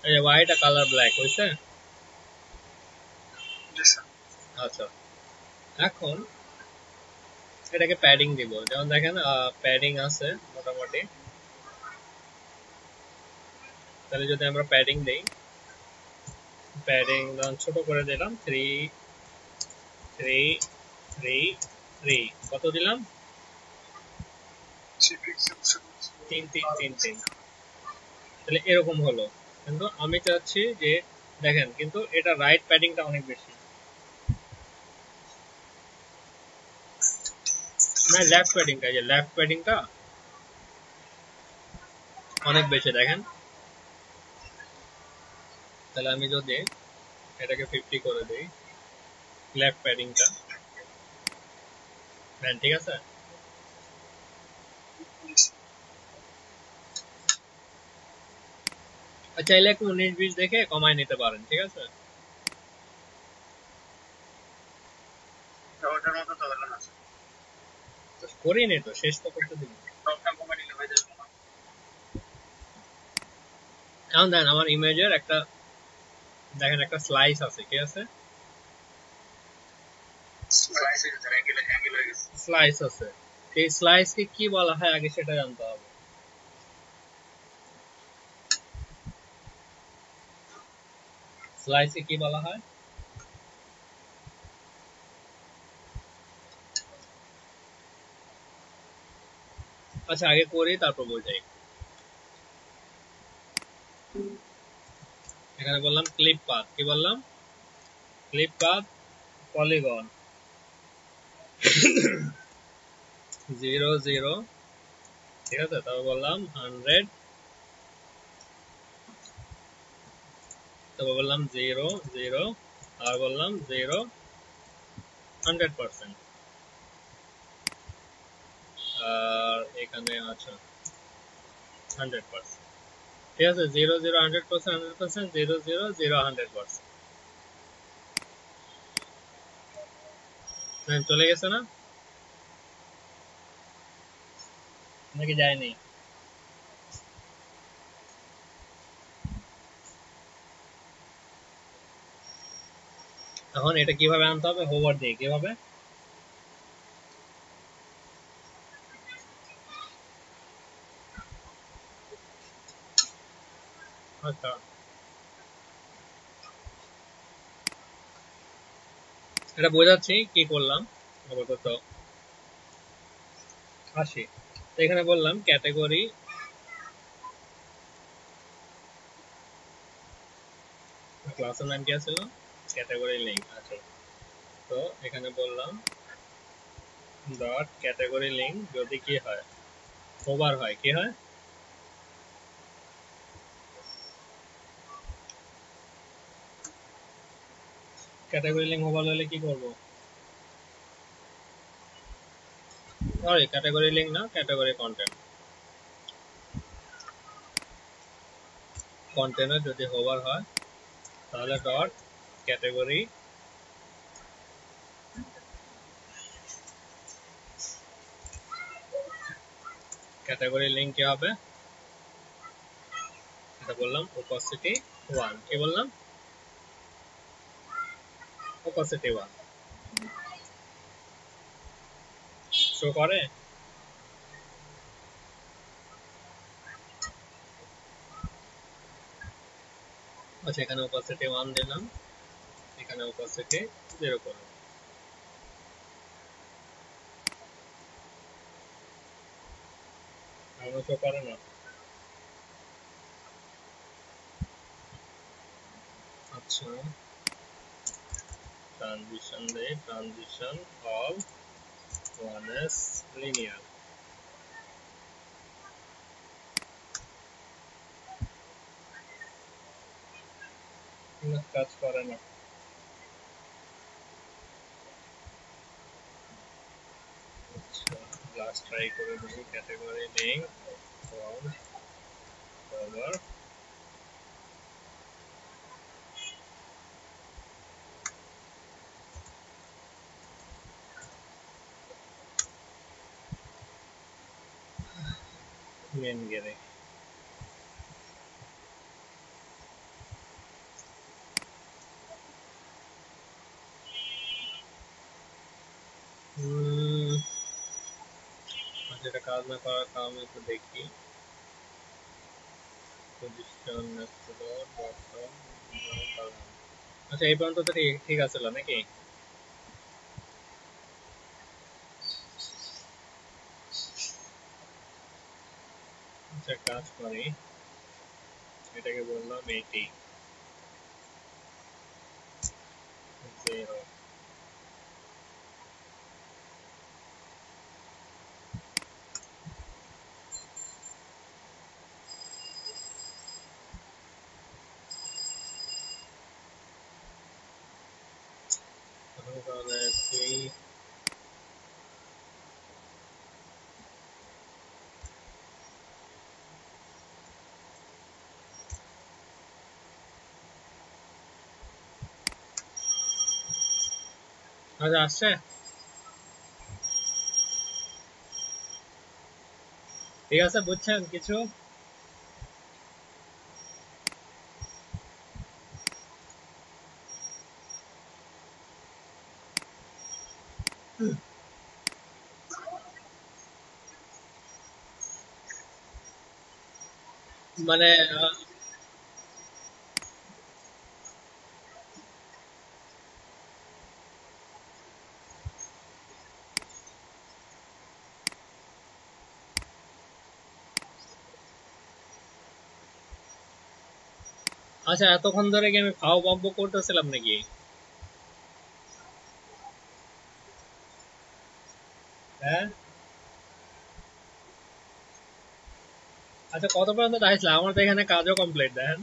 এই যে হোয়াইট আর কালার ব্ল্যাক হইছে। আচ্ছা, এখন এটাকে প্যাডিং দিব, যেমন দেখেন প্যাডিং আছে মোটামুটি, তাহলে যদি আমরা প্যাডিং দেই, প্যাডিং ছোট করে দিলাম 3 3 3 3, কত দিলাম, 3 3 3 3, তাহলে এরকম হলো। কিন্তু আমি চাচ্ছি যে দেখেন, কিন্তু এটা রাইট প্যাডিংটা অনেক বেশি, না লেফট প্যাডিংটা, এই যে লেফট প্যাডিংটা অনেক বেশি দেখেন। তাহলে আমি যদি এটাকে 50 করে দিই, লেফট প্যাডিংটা, ঠিক আছে। চাইলে একটু 19-20 দেখে কমায় নিতে পারেন, ঠিক আছে। করিনি তো, শেষ তো করতে দিন। এখন দেখেন আমার ইমেজের একটা, দেখেন একটা স্লাইস আছে, কি আছে, স্লাইস আছে। এই স্লাইসকে কি বলা হয় আগে সেটা জানতে হবে। স্লাইসে কি বলা হয়, আচ্ছা আগে করি তারপর বোঝাই। এখানে বললাম ক্লিপ পাথ, কি বললাম, ক্লিপ পাথ পলিগন 0 0, ঠিক আছে, তারপর বললাম 100, তারপর বললাম 0 0, আর বললাম 0 100%, আর এখানে আচ্ছা 100%, ঠিক আছে, 0 0 100%, 100%, 0 0 0 100%, চলে গেছে না নাকি যায়নি? এখন এটা কিভাবে আনতে হবে? হোভার দিয়ে। কিভাবে? আচ্ছা, এটা বোঝাচ্ছি কি করলাম আপাতত। আসি, তো এখানে বললাম ক্যাটাগরি, ক্লাসের নাম কি ছিল? Category link. আচ্ছা, তো এখানে বললাম ডট ক্যাটাগরি লিঙ্ক যদি কি হয়, ওভার হয়, কি হয়? ক্যাটাগরি লিঙ্ক ওভার হলে কি করব? সরি, ক্যাটাগরি লিঙ্ক না, ক্যাটাগরি কন্টেন্ট। কন্টেন্টে যদি ওভার হয় তাহলে ডট ক্যাটাগরি ক্যাটাগরি লিঙ্ক কি হবে? এটা বললাম opacity 1। কি বললাম? opacity 1 শো করে। আচ্ছা, এখানে opacity 1 দিলাম, এখানে opacity 0 করলাম। এখনো শো করে না। আচ্ছা, ট্রানজিশন দে, ট্রানজিশন অল 1s লিনিয়ার। কাজ করে না। আচ্ছা, লাস্ট ট্রাই করে দেখি। Category link from over main গেরে। যেটা কাজ না করার কারণ একটু দেখি। Position bottom. আচ্ছা, এই পর্যন্ত তো ঠিক আছিল নাকি? আচ্ছা, কাজ করি, এটাকে বললাম 80 0। তাহলে কি আচ্ছা আসছে? ঠিক আছে, বুঝছেন কিছু? মানে আচ্ছা, এতক্ষণ ধরে কি আমি ফাও বকব করতেছিলাম নাকি? হ্যাঁ, আচ্ছা, কত পর্যন্ত দাঁড়িয়েছিল? আমার তো এখানে কাজও কমপ্লিট, দেখেন।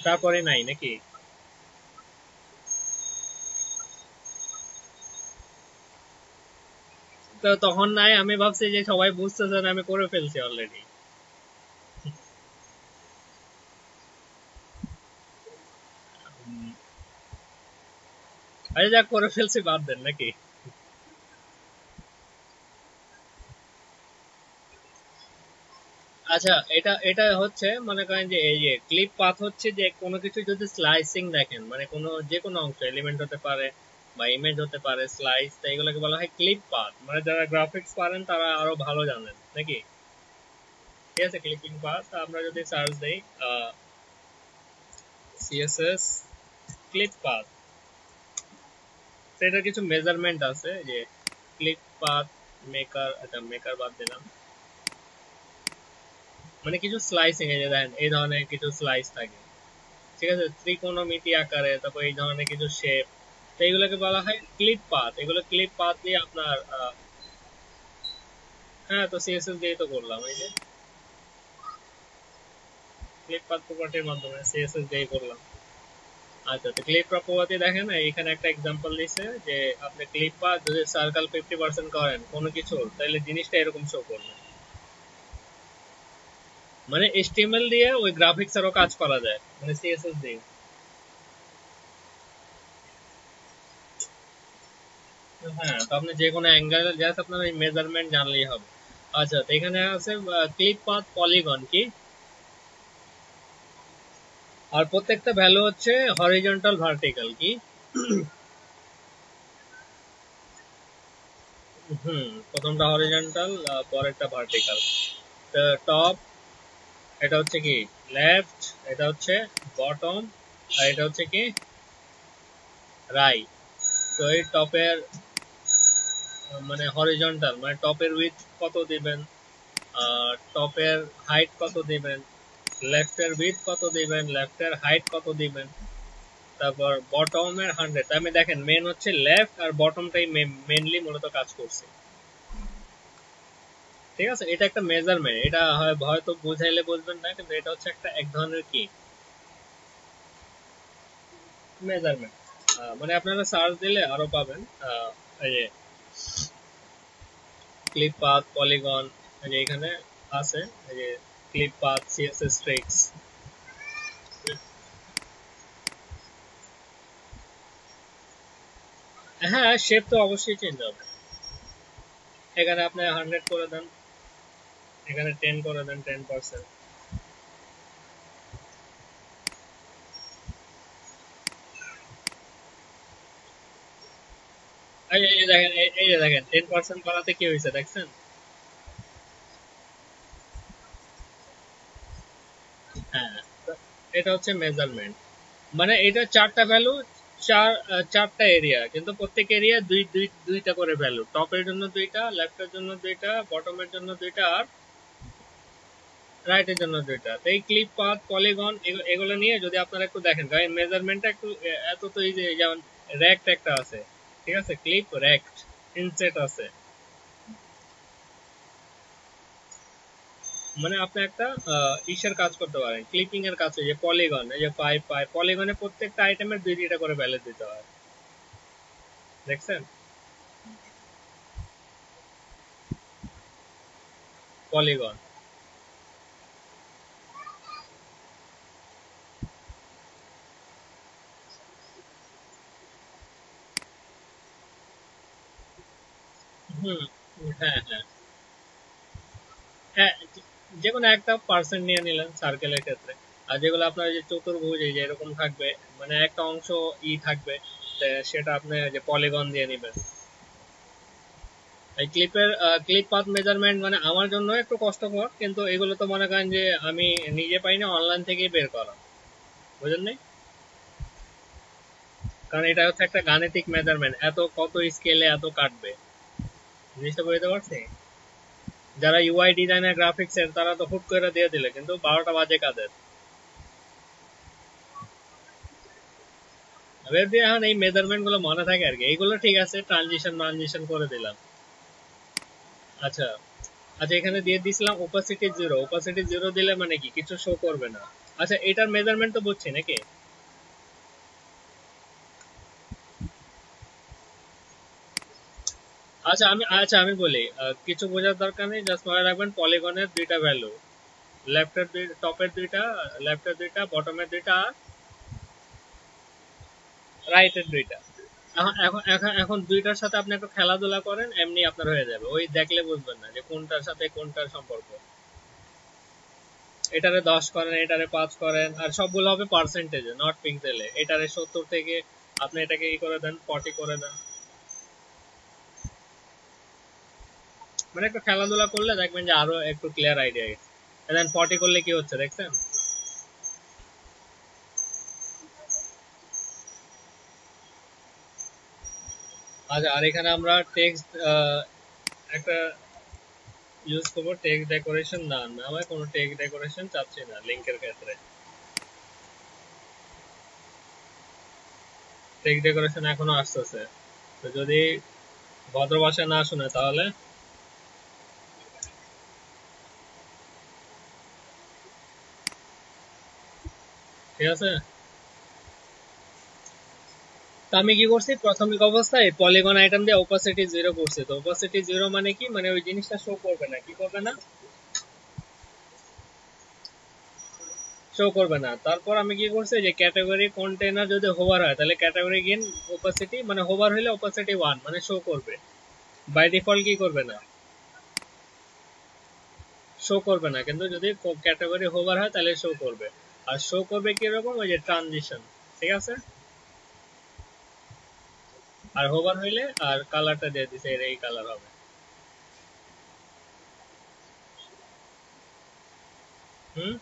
তারপরে নাই নাকি? তো তখন নাই, আমি ভাবছি যে সবাই বুঝতেছে না, আমি করে ফেলছি অলরেডি। আরে যা করে ফেলছি, বাদ দেন নাকি? আচ্ছা, এটা এটা হচ্ছে মনে করেন যে এই যে ক্লিপ পাথ হচ্ছে যে কোনো কিছু যদি স্লাইসিং দেখেন, মানে কোনো যে কোনো অংশ এলিমেন্ট হতে পারে বা ইমেজ হতে পারে, স্লাইস, তো এগুলোকে বলা হয় ক্লিপ পাথ। মানে যারা গ্রাফিক্স পারেন তারা আরো ভালো জানেন নাকি? ঠিক আছে, ক্লিপিং পাথ আমরা যদি সার্চ দেই সিএসএস ক্লিপ পাথ, সেটার কিছু মেজারমেন্ট আছে যে ক্লিপ পাথ মেকার, আচ্ছা মেকার বাদ দিলাম, মানে কিছু স্লাইসিং এই যে দেখেন এই ধরনের কিছু স্লাইস থাকে, ঠিক আছে, ত্রিকোণমিতি আকারে, তারপর এই ধরনের কিছু শেপ, তো এইগুলোকে বলা হয় ক্লিপ পাথ। এগুলো ক্লিপ পাথ দিয়ে আপনার হ্যাঁ, তো সিএসএস দিয়ে তো করলাম, এই যে ক্লিপ পাথ প্রপার্টির মাধ্যমে সিএসএস দিয়ে করলাম। আচ্ছা, তো ক্লিপ প্রপার্টি দেখেন এখানে একটা এক্সাম্পল দিছে যে আপনি ক্লিপ পাথ যদি সার্কেল 50% করেন কোনো কিছু, তাহলে জিনিসটা এরকম শো করবে। মানে এইচটিএমএল দিয়ে ওই গ্রাফিক্স এরও কাজ করা যায়, মানে সিএসএস দিয়ে। হ্যাঁ, তো আপনি যে কোনো অ্যাঙ্গেল জাস্ট আপনার এই মেজারমেন্ট জানলেই হবে। আচ্ছা, তো এখানে আছে ক্লিপ পাথ পলিগন কি, আর প্রত্যেকটা ভ্যালু হচ্ছে হরিজন্টাল ভার্টিক্যাল কি। প্রথমটা হরিজন্টাল, পরেরটা ভার্টিক্যাল। তো টপ এটা হচ্ছে কি লেফট, এটা হচ্ছে বটম, আর এটা হচ্ছে কি রাইট। তো এই টপের মানে হরিজন্টাল মানে টপের উইথ কত দিবেন, টপের হাইট কত দিবেন, লেফটের উইথ কত দিবেন, লেফটের হাইট কত দিবেন, তারপর বটমের 100। আমি দেখেন মেন হচ্ছে লেফট আর বটমটাই মেনলি মূলত কাজ করছে। ঠিক আছে, এটা একটা মেজারমেন্ট, এটা হয়তো বুঝাইলে বুঝবেন না, কিন্তু এটা হচ্ছে একটা এক ধরনের কি মেজারমেন্ট। মানে আপনারা সার্চ দিলে আরো পাবেন, এই যে ক্লিপ পাথ পলিগন, এই যে এখানে আছে, এই যে ক্লিপ পাথ সিএসএস ট্রিক্স। হ্যাঁ, শেপ তো অবশ্যই চেঞ্জ হবে। এখানে আপনি 100 করে দেন, এখানে 10 করে দেন, 10%। এই যে দেখেন, এই যে দেখেন 10% বাড়াতে কি হয়েছে দেখছেন? হ্যাঁ, তো এটা হচ্ছে মেজারমেন্ট। মানে এটা চারটা ভ্যালু, চারটা এরিয়া, কিন্তু প্রত্যেক এরিয়া দুইটা করে ভ্যালু, টপের জন্য দুইটা, লেফটের জন্য দুইটা, বটমের জন্য দুইটা, আর রাইটের জন্য দুইটা। তো এই ক্লিপ পাথ পলিগন এগুলো নিয়ে যদি আপনারা একটু দেখেন, কারণ মেজারমেন্টটা একটু এত তো এই যে যেমন র্যাক্ট একটা আছে, ঠিক আছে, ক্লিপ র্যাক্ট ইনসেট আছে, মানে আপনি একটা ইসের কাজ করতে পারেন, ক্লিপিং এর কাজ, যে পলিগন, এই যে পাইপ পলিগনে প্রত্যেকটা আইটেমের দুইটা করে ভ্যালু দিতে হয়, দেখছেন পলিগন। হুম, হ্যাঁ হ্যাঁ হ্যাঁ, যে কোনো একটা পার্সেন্ট নিয়ে নিলেন সার্কেলের ক্ষেত্রে। আর যেগুলো আপনার যে চতুর্ভুজ এই যে এরকম থাকবে, মানে একটা অংশ থাকবে, সেটা আপনি যে পলিগন দিয়ে নেবেন। এই ক্লিপ পাথ মেজারমেন্ট মানে আমার জন্য একটু কষ্টকর, কিন্তু এগুলো তো মনে করেন যে আমি নিজে পাই না, অনলাইন থেকেই বের করা, বুঝলেন নি? কারণ এটা হচ্ছে একটা গাণিতিক মেজারমেন্ট, এত কত স্কেলে এত কাটবে, জিনিসটা বুঝতে পারছি। যারা ইউআই ডিজাইনার গ্রাফিক্স এর তারা তো হুট করে দিয়ে দিলে, কিন্তু 12টা বাজে কাদের। ওয়েব দিয়ে এখন এই মেজারমেন্ট গুলো মনে থাকে আর কি, এইগুলো ঠিক আছে, ট্রানজিশন করে দিলাম। আচ্ছা, আচ্ছা এখানে দিয়ে দিছিলাম ওপাসিটি 0, ওপাসিটি 0 দিলে মানে কি কিছু শো করবে না। আচ্ছা, এটার মেজারমেন্ট তো বুঝছি নাকি? আচ্ছা আমি বলি, কিছু বোঝার দরকার নেই, জাস্ট মনে রাখবেন পলিগনের দুইটা ভ্যালু, টপের দুইটা, লেফটের দুইটা, বটমের দুইটা, আর রাইটের দুইটা। এখন দুইটার সাথে আপনি একটু খেলাধুলা করেন, এমনি আপনার হয়ে যাবে, ওই দেখলে বুঝবেন না যে কোনটার সাথে কোনটার সম্পর্ক। এটারে 10 করেন, এটারে 5 করেন, আর সবগুলো হবে পার্সেন্টেজে, নট পিক্সেলে। এটারে 70 থেকে আপনি এটাকে ই করে দেন, 40 করে দেন। মানে একটু খেলাধুলা করলে দেখবেন যে আরো একটু ক্লিয়ার আইডিয়া গেছে। দেন 40 করলে কি হচ্ছে দেখছেন? আচ্ছা, আর এখানে আমরা টেক্সট একটা ইউজ করবো, টেক্সট ডেকোরেশন। না না, আমার কোনো টেক্সট ডেকোরেশন চাচ্ছি না লিংকের ক্ষেত্রে। টেক্সট ডেকোরেশন এখনো আসতেছে, তো যদি ভদ্র ভাষা না শুনে তাহলে ঠিক আছে। তো আমি কি করছি, প্রাথমিক অবস্থায় পলিগন আইটেম দিয়ে ওপাসিটি 0 করছি। তো ওপাসিটি 0 মানে কি, মানে ওই জিনিসটা শো করবে না। কি করবে না? শো করবে না। তারপর আমি কি করছি, যে ক্যাটাগরি কন্টেইনার যদি হোভার হয় তাহলে ক্যাটাগরি গেইন ওপাসিটি, মানে হোভার হইলে ওপাসিটি 1 মানে শো করবে। বাই ডিফল্ট কি করবে না, শো করবে না। কিন্তু যদি ক্যাটাগরি হোভার হয় তাহলে শো করবে। আর শো করবে কি রকম, ওই যে ট্রানজিশন, ঠিক আছে। আর হোভার হইলে আর কালারটা দিয়ে দিছে, এই কালার হবে। হুম,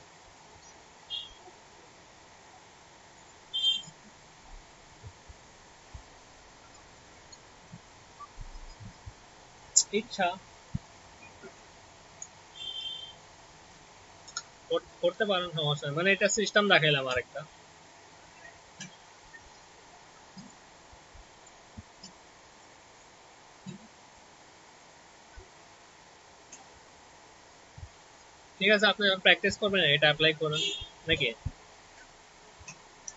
ইচ্ছা করতে পারেন, সমস্যা নেই। মানে এটা সিস্টেম দেখাইলাম আরেকটা। ঠিক আছে, আপনি প্র্যাকটিস করবেন, এটা অ্যাপ্লাই করুন নাকি।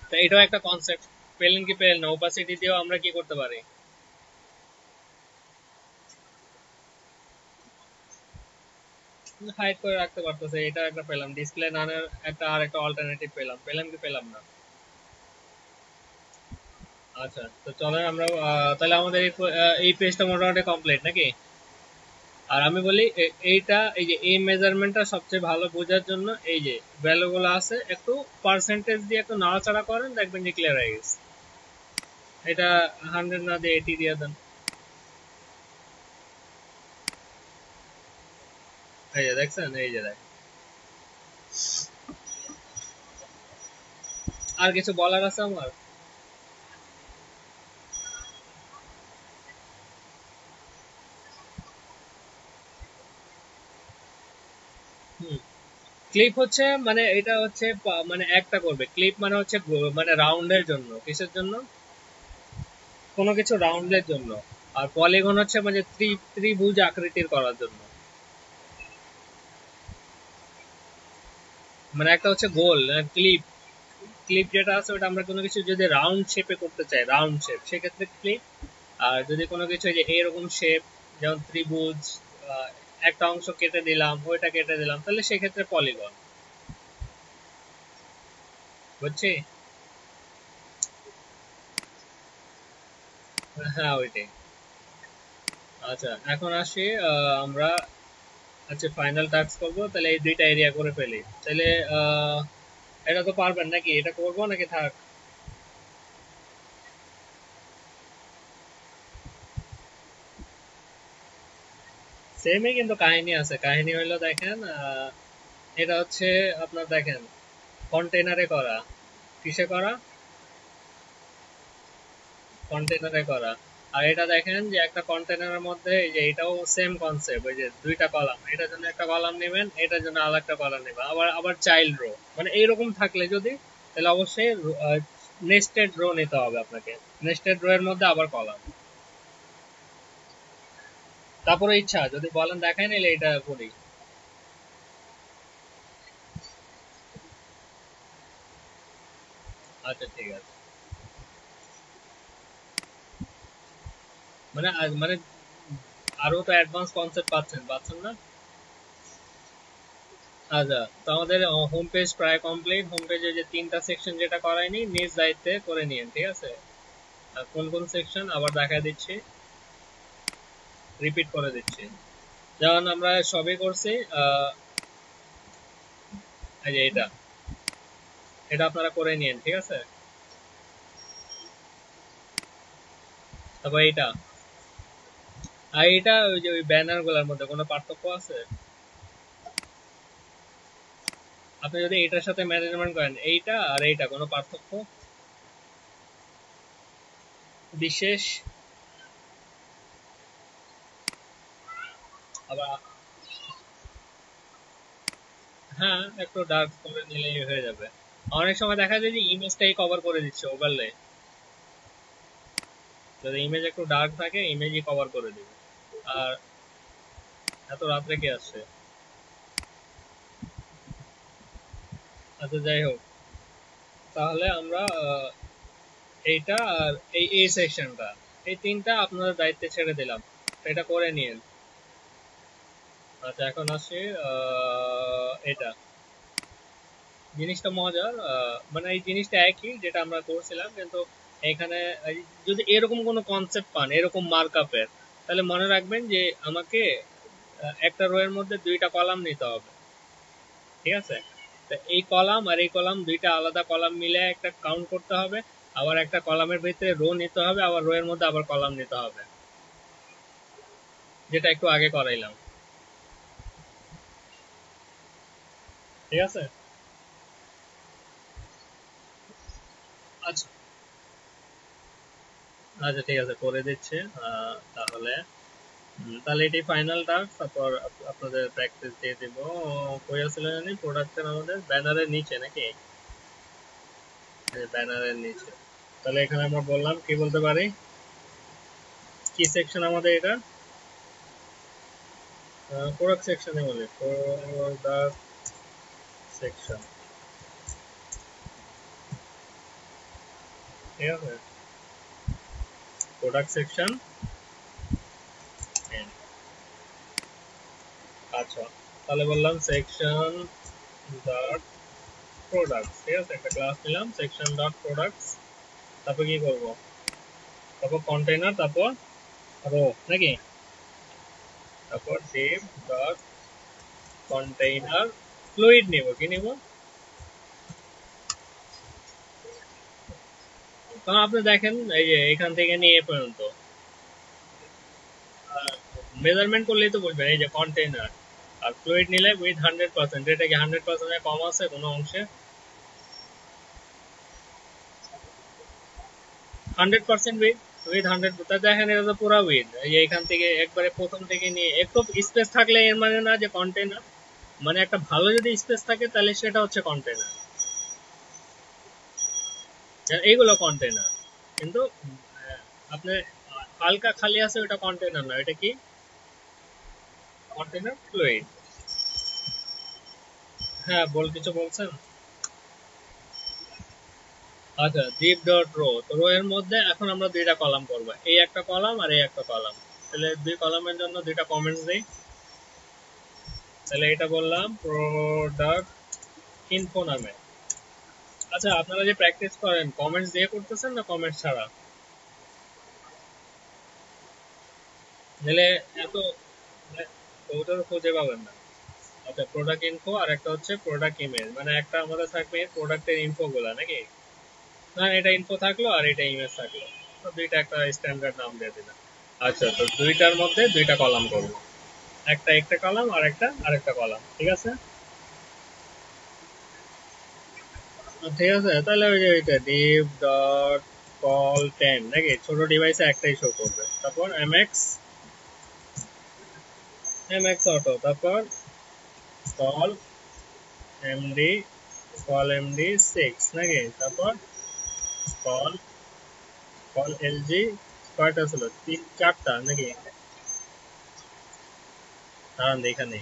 তো এটাও একটা কনসেপ্ট। পেলেন কি পেলেন না, ওপাসিটি দিয়েও আমরা কি করতে পারি, হাইড করে রাখতে পারতেছে। এটা একটা পেলাম, ডিসপ্লে নানের একটা আর একটা অল্টারনেটিভ পেলাম। পেলাম কি পেলাম না? আচ্ছা, তো চলেন আমরা তাহলে আমাদের এই পেজটা মোটামুটি কমপ্লিট নাকি। আর আমি বলি এইটা, এই যে এই মেজারমেন্টটা সবচেয়ে ভালো বোঝার জন্য এই যে ভ্যালুগুলো আছে একটু পার্সেন্টেজ দিয়ে একটু নাড়াচাড়া করেন, দেখবেন যে ক্লিয়ার হয়ে গেছে। এটা 100 না দিয়ে 80 দিয়ে দেন। এই যে দেখছেন, এই যে দেখ। আর কিছু বলার আছে আমার? হুম, ক্লিপ হচ্ছে মানে এটা হচ্ছে মানে একটা করবে ক্লিপ, মানে হচ্ছে মানে রাউন্ডের জন্য। কিসের জন্য? কোনো কিছু রাউন্ডের জন্য। আর পলিগন হচ্ছে মানে ত্রিভুজ আকৃতির করার জন্য। মানে একটা হচ্ছে গোল ক্লিপ। ক্লিপ যেটা আছে ওটা আমরা কোনো কিছু যদি রাউন্ড শেপে করতে চাই, রাউন্ড শেপ, সেক্ষেত্রে ক্লিপ। আর যদি কোনো কিছু যে এরকম শেপ, যেমন ত্রিভুজ, আহ, একটা অংশ কেটে দিলাম, ওইটা কেটে দিলাম, তাহলে সেক্ষেত্রে পলিগন। বুঝছি। হ্যাঁ, ওইটাই। আচ্ছা, এখন আসি আমরা। আচ্ছা, ফাইনাল টাস্ক করবো, তাহলে এই দুইটা এরিয়া করে ফেলি। তাহলে আহ, এটা তো পারবেন নাকি, এটা করবো নাকি থাক? সেমই, কিন্তু কাহিনী আছে। কাহিনী হইলো দেখেন, এটা হচ্ছে আপনার দেখেন কন্টেনারে করা। কিসে করা? কন্টেনারে করা। আর এটা দেখেন যে একটা কন্টেনারের মধ্যে এই যে এটাও সেম কনসেপ্ট, ওই যে দুইটা কলাম, এটার জন্য একটা কলাম নেবেন, এটার জন্য আর একটা কলাম নেবেন, আবার আবার চাইল্ড রো। মানে এইরকম থাকলে যদি, তাহলে অবশ্যই নেস্টেড রো নিতে হবে আপনাকে। নেস্টেড রো এর মধ্যে আবার কলাম। তারপরে ইচ্ছা যদি বলেন দেখাই, নিলে এটা করি। আচ্ছা, ঠিক আছে। মানে মানে আরো তো অ্যাডভান্স কনসেপ্ট পাচ্ছেন, পাচ্ছেন না? আচ্ছা, তো আমাদের হোম পেজ প্রায় কমপ্লিট। হোম পেজে যে তিনটা সেকশন যেটা করাইনি, নিজ দায়িত্বে করে নিন, ঠিক আছে। আর কোন কোন সেকশন আবার দেখা দিচ্ছি, রিপিট করে দিচ্ছি। যেমন আমরা সবই করছি, এই যে এটা এটা আপনারা করে নিন, ঠিক আছে। তারপর এইটা আর এটা ওই যে ওই ব্যানার গুলোর মধ্যে কোনো পার্থক্য আছে? আপনি যদি এটার সাথে ম্যানেজমেন্ট করেন, এইটা আর এইটা কোনো পার্থক্য বিশেষ? আবার হ্যাঁ, একটু ডার্ক করে নিলেই হয়ে যাবে। অনেক সময় দেখা যায় যে ইমেজটাই কভার করে দিচ্ছে ওভারলে, যদি ইমেজ একটু ডার্ক থাকে ইমেজই কভার করে দিবে। আর এত রাত্রে কে আসছে? আচ্ছা যাই হোক, তাহলে আমরা এইটা আর এই সেকশনটা, এই তিনটা আপনাদের দায়িত্বে ছেড়ে দিলাম, এটা করে নিন। আচ্ছা এখন আসি এটা জিনিসটা মজার, মানে এই জিনিসটা একই যেটা আমরা করছিলাম, কিন্তু এখানে যদি এরকম কোনো কনসেপ্ট পান এরকম মার্কআপের, তাহলে মনে রাখবেন যে আমাকে একটা রো এর মধ্যে দুইটা কলাম নিতে হবে, ঠিক আছে। তো এই কলাম আর এই কলাম দুইটা আলাদা কলাম মিলে একটা কাউন্ট করতে হবে, আবার একটা কলামের ভিতরে রো নিতে হবে, আবার রো এর মধ্যে আবার কলাম নিতে হবে, যেটা একটু আগে করাইলাম, ঠিক আছে। আচ্ছা আচ্ছা ঠিক আছে, করে দিচ্ছে। তাহলে তাহলে এটি ফাইনাল টাস্ক, তারপর আপনাদের প্র্যাকটিস দিয়ে দিব। কই আসলে জানি প্রোডাক্টের আমাদের ব্যানারের নিচে নাকি? ব্যানারের নিচে। তাহলে এখানে আমরা বললাম কি বলতে পারি, কি সেকশন আমাদের এটা? প্রোডাক্ট সেকশনে বলি, প্রোডাক্ট সেকশন, ঠিক আছে। Product section. আচ্ছা তাহলে বললাম সেকশন ডট প্রোডাক্টস, ঠিক আছে, একটা ক্লাস নিলাম সেকশন ডট প্রোডাক্টস। তারপর কি করব, তারপর কন্টেইনার, তারপর রো নাকি, তারপর div ডট কন্টেইনার ফ্লুইড নিব, কি নিব? কারণ আপনি দেখেন এই যে এখান থেকে নিয়ে এ পর্যন্ত মেজারমেন্ট করলেই তো বুঝবেন, এই যে কন্টেইনার আর ফ্লুইড নিলে উইথ 100%, এটা কি 100% কম আছে কোনো অংশে? 100% উইথ 100, তা দেখেন এটা তো পুরো উইথ, এই যে এখান থেকে একবারে প্রথম থেকে নিয়ে একটু স্পেস থাকলে এর মানে না যে কন্টেইনার, মানে একটা ভালো যদি স্পেস থাকে তাহলে সেটা হচ্ছে কন্টেইনার, এইগুলো কন্টেইনার। কিন্তু আপনার হালকা খালি আছে ওটা কন্টেইনার না, এটা কি? Container fluid. হ্যাঁ কিছু বলছেন? আচ্ছা div ডট রো, তো রো এর মধ্যে এখন আমরা দুইটা কলাম করব, এই একটা কলাম আর এই একটা কলাম। তাহলে দুই কলামের জন্য দুইটা কমেন্টস দেই। তাহলে এটা বললাম প্রোডাক্ট ইনফো নামে। আচ্ছা আপনারা যে প্র্যাকটিস করেন কমেন্টস দিয়ে করতেছেন না কমেন্টস ছাড়া? নাহলে এত ওটা তো খুঁজে পাবেন না। আচ্ছা প্রোডাক্ট ইনফো আর একটা হচ্ছে প্রোডাক্ট ইমেজ, মানে একটা আমাদের থাকবে প্রোডাক্টের ইনফো গুলা নাকি, না এটা ইনফো থাকলো আর এটা ইমেজ থাকলো, তো দুইটা একটা স্ট্যান্ডার্ড নাম দিয়ে দিলাম। আচ্ছা তো দুইটার মধ্যে দুইটা কলাম করবো, একটা একটা কলাম আর একটা আরেকটা কলাম, ঠিক আছে। ঠিক আছে তাহলে ওই যে ওইটা div ডট কল 10 নাকি, ছোট ডিভাইসে একটাই শো করবে, তারপর mx অটো, তারপর কল md কল md 6 নাকি, তারপর কল কল lg কয়টা ছিল, চারটা নাকি? দাঁড়ান এখানে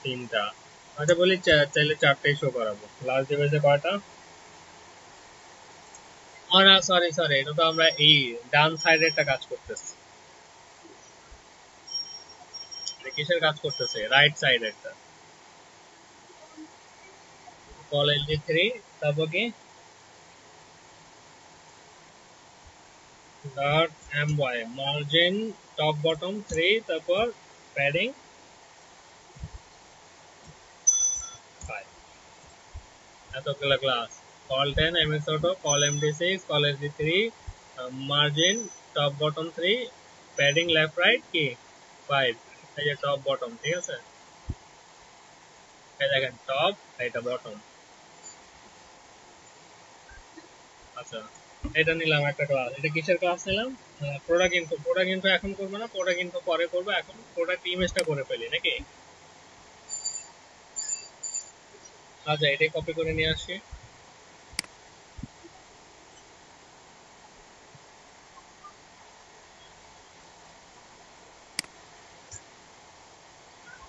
তিনটা। আচ্ছা বলি চাইলে চারটাই শো করাবো, লাস্ট ডিভাইসে কয়টা? ও না সরি সরি, এটা তো আমরা এই ডান সাইডেরটা কাজ করতেছি, কিসের কাজ করতেছে? রাইট সাইডেরটা। কল এলজি 3, তারপর কি dot my margin top bottom 3, তারপর প্যাডিং এতগুলো class, call 10, ms auto, call md6, call sd3, margin top bottom 3, padding left right কি 5, এই যে top bottom, ঠিক আছে, এই দেখেন top, এটা bottom। আচ্ছা, এটা নিলাম একটা ক্লাস। এটা কিসের ক্লাস নিলাম? Product info. প্রোডাক্ট ইনফো এখন করবো না, প্রোডাক্ট ইনফো পরে করবো। এখন প্রোডাক্ট ইমেজটা করে ফেলি নাকি? আচ্ছা, এটাই কপি করে নিয়ে আসি।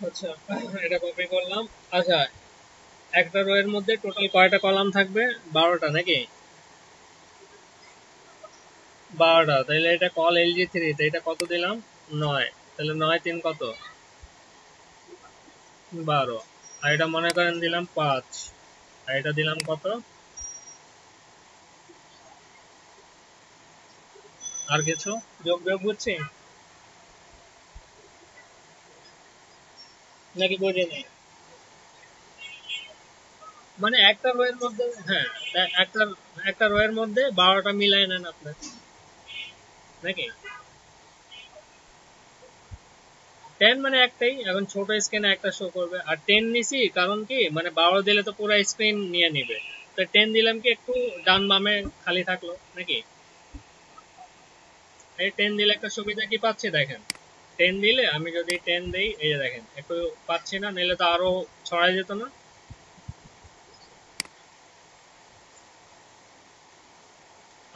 আচ্ছা, এটা কপি করলাম। আচ্ছা, একটা রো এর মধ্যে টোটাল কয়টা কলাম থাকবে? 12টা নাকি? 12টা। তাহলে এটা কল LG3, তো এটা কত দিলাম? 9। তাহলে 9 3 কত? 12। আর এটা মনে করেন দিলাম 5, আর এটা দিলাম কত? আর কিছু যোগ বিয়োগ বুঝছি নাকি বুঝি নাই? মানে একটা রো এর মধ্যে, হ্যাঁ, একটা একটা রো এর মধ্যে 12টা মিলাই নেন আপনার নাকি? 10 মানে একটাই, এখন ছোট স্ক্রিনে একটা শো করবে। আর 10 নিছি কারণ কি, মানে 12 দিলে তো পুরো স্ক্রিন নিয়ে নিবে, তো 10 দিলাম কি একটু ডান বামে খালি থাকলো নাকি? এই 10 দিলে একটা সুবিধা কি পাচ্ছি দেখেন, 10 দিলে আমি যদি 10 দেই, এই যে দেখেন একটু পাচ্ছি না, নিলে তো আরো ছড়াই যেত না?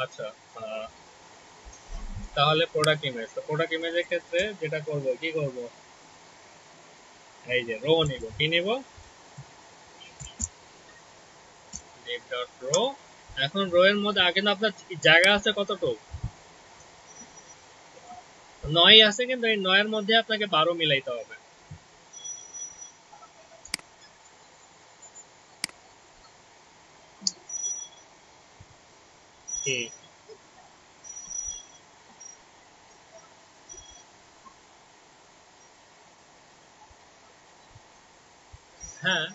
আচ্ছা, তাহলে প্রোডাক্ট ইমেজ, তো প্রোডাক্ট ইমেজের ক্ষেত্রে যেটা করব, কি করব, এই যে রো নিব, কি নিব, div dot row। এখন রো এর মধ্যে আগে না আপনার জায়গা আছে কতটুকু? 9 আছে, কিন্তু এই 9 এর মধ্যে আপনাকে 12 মিলাইতে হবে। কি? হ্যাঁ,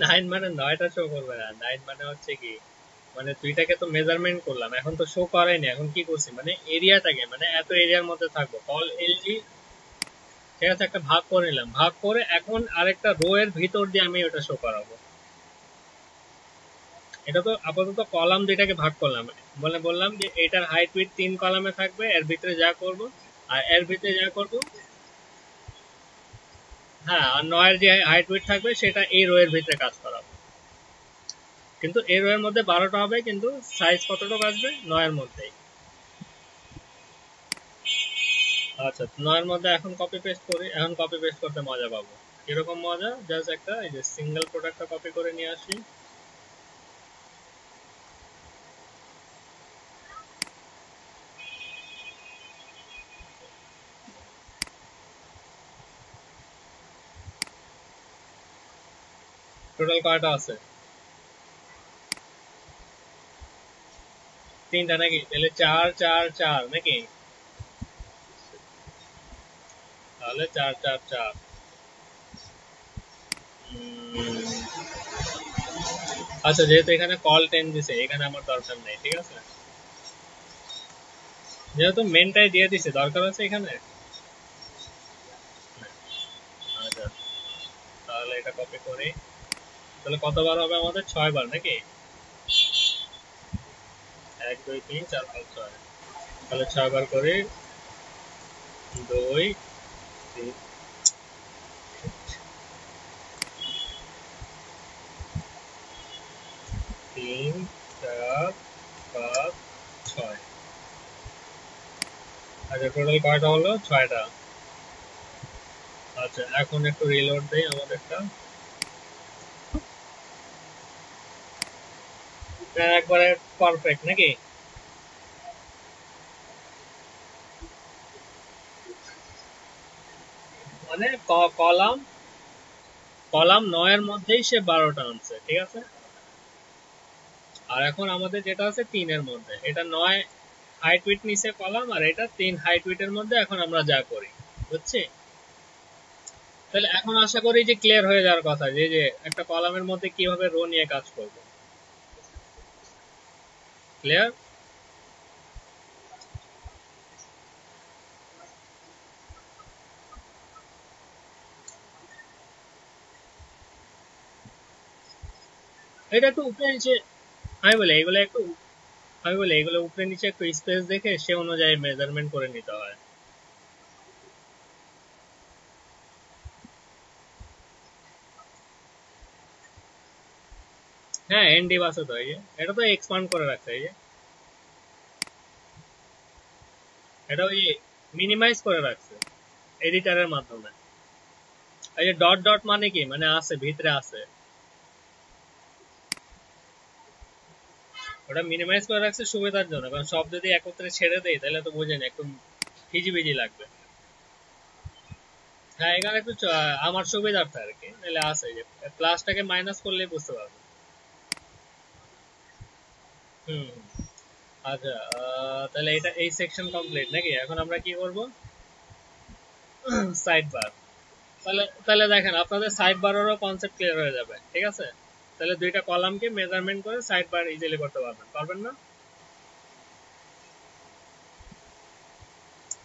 9 মানে 9টা শো করবে না। 9 মানে হচ্ছে কি, মানে দুইটাকে তো মেজারমেন্ট করলাম, এখন তো শো করাইনি। এখন কি করছি, মানে এরিয়াটাকে, মানে এত এরিয়ার মধ্যে থাকবো কল এলজি, ঠিক আছে, একটা ভাগ করে নিলাম, ভাগ করে এখন আরেকটা রো এর ভিতর দিয়ে আমি ওটা শো করাবো। এটা তো আপাতত কলাম দুইটাকে ভাগ করলাম, বলে বললাম যে এটার হাইট উইথ 3 কলামে থাকবে, এর ভিতরে যা করব, আর এর ভিতরে যা করব, হ্যাঁ, আর 9 এর যে হাইট উইথ থাকবে সেটা এই রো এর ভিতরে কাজ করাবো। কিন্তু এই রো এর মধ্যে 12টা হবে, কিন্তু সাইজ কতটুকু আসবে? 9 এর মধ্যেই। আচ্ছা, 9 এর মধ্যে এখন কপি পেস্ট করি। এখন কপি পেস্ট করতে মজা পাবো। কিরকম মজা? জাস্ট একটা এই যে সিঙ্গেল প্রোডাক্টটা কপি করে নিয়ে আসি। টোটাল কয়টা আছে? 3টা নাকি? তাহলে 4 4 4 নাকি? তাহলে 4 4 4। আচ্ছা, যেহেতু এখানে কল 10 দিছে, এখানে আমার দরকার নেই, ঠিক আছে, যেহেতু মেনটাই দিয়ে দিছে, দরকার আছে এখানে। আচ্ছা, তাহলে এটা কপি করি। তাহলে কতবার হবে আমাদের? 6 বার নাকি? 1 2 3 4 5 6। তাহলে 6 বার করি। 2 3 3 4 5 6। আচ্ছা, টোটাল কয়টা হলো? 6টা। আচ্ছা, এখন একটু রিলোড দেই আমাদেরটা। একবারে পারফেক্ট নাকি? মানে কলাম কলাম 9 এর মধ্যেই সে 12টা আনছে, ঠিক আছে। আর এখন আমাদের যেটা আছে 3 এর মধ্যে, এটা 9 হাইট উইডথ নিচে কলাম, আর এটা 3 হাইট উইডথের মধ্যে এখন আমরা যা করি, বুঝছি? তাহলে এখন আশা করি যে ক্লিয়ার হয়ে যাওয়ার কথা যে যে একটা কলামের মধ্যে কিভাবে রো নিয়ে কাজ করব। ক্লিয়ার? এটা একটু উপরে নিচে, আমি বলি এগুলো উপরে নিচে একটু স্পেস দেখে সে অনুযায়ী মেজারমেন্ট করে নিতে হয়। হ্যাঁ, এন ডিপ আছে তো, এই যে এটা তো এক্সপান্ড করে রাখছে, এই যে এটা ওই মিনিমাইজ করে রাখছে এডিটরের মাধ্যমে। এই যে ডট ডট মানে কি, মানে আছে, ভিতরে আছে, ওটা মিনিমাইজ করে রাখছে সুবিধার জন্য, কারণ সব যদি একত্রে ছেড়ে দেয় তাহলে তো বোঝেন একটু হিজিবিজি লাগবে। হ্যাঁ, এখানে একটু আমার সুবিধার্থে আর কি, তাহলে আছে যে প্লাসটাকে মাইনাস করলেই বুঝতে পারবে। হুম, আচ্ছা, তাহলে এটা এই সেকশন কমপ্লিট নাকি? এখন আমরা কি করব? Side bar. তাহলে তাহলে দেখেন আপনাদের সাইড বারেরও কনসেপ্ট ক্লিয়ার হয়ে যাবে, ঠিক আছে? তাহলে দুইটা কলামকে মেজারমেন্ট করে সাইড বার ইজিলি করতে পারবেন, পারবেন না?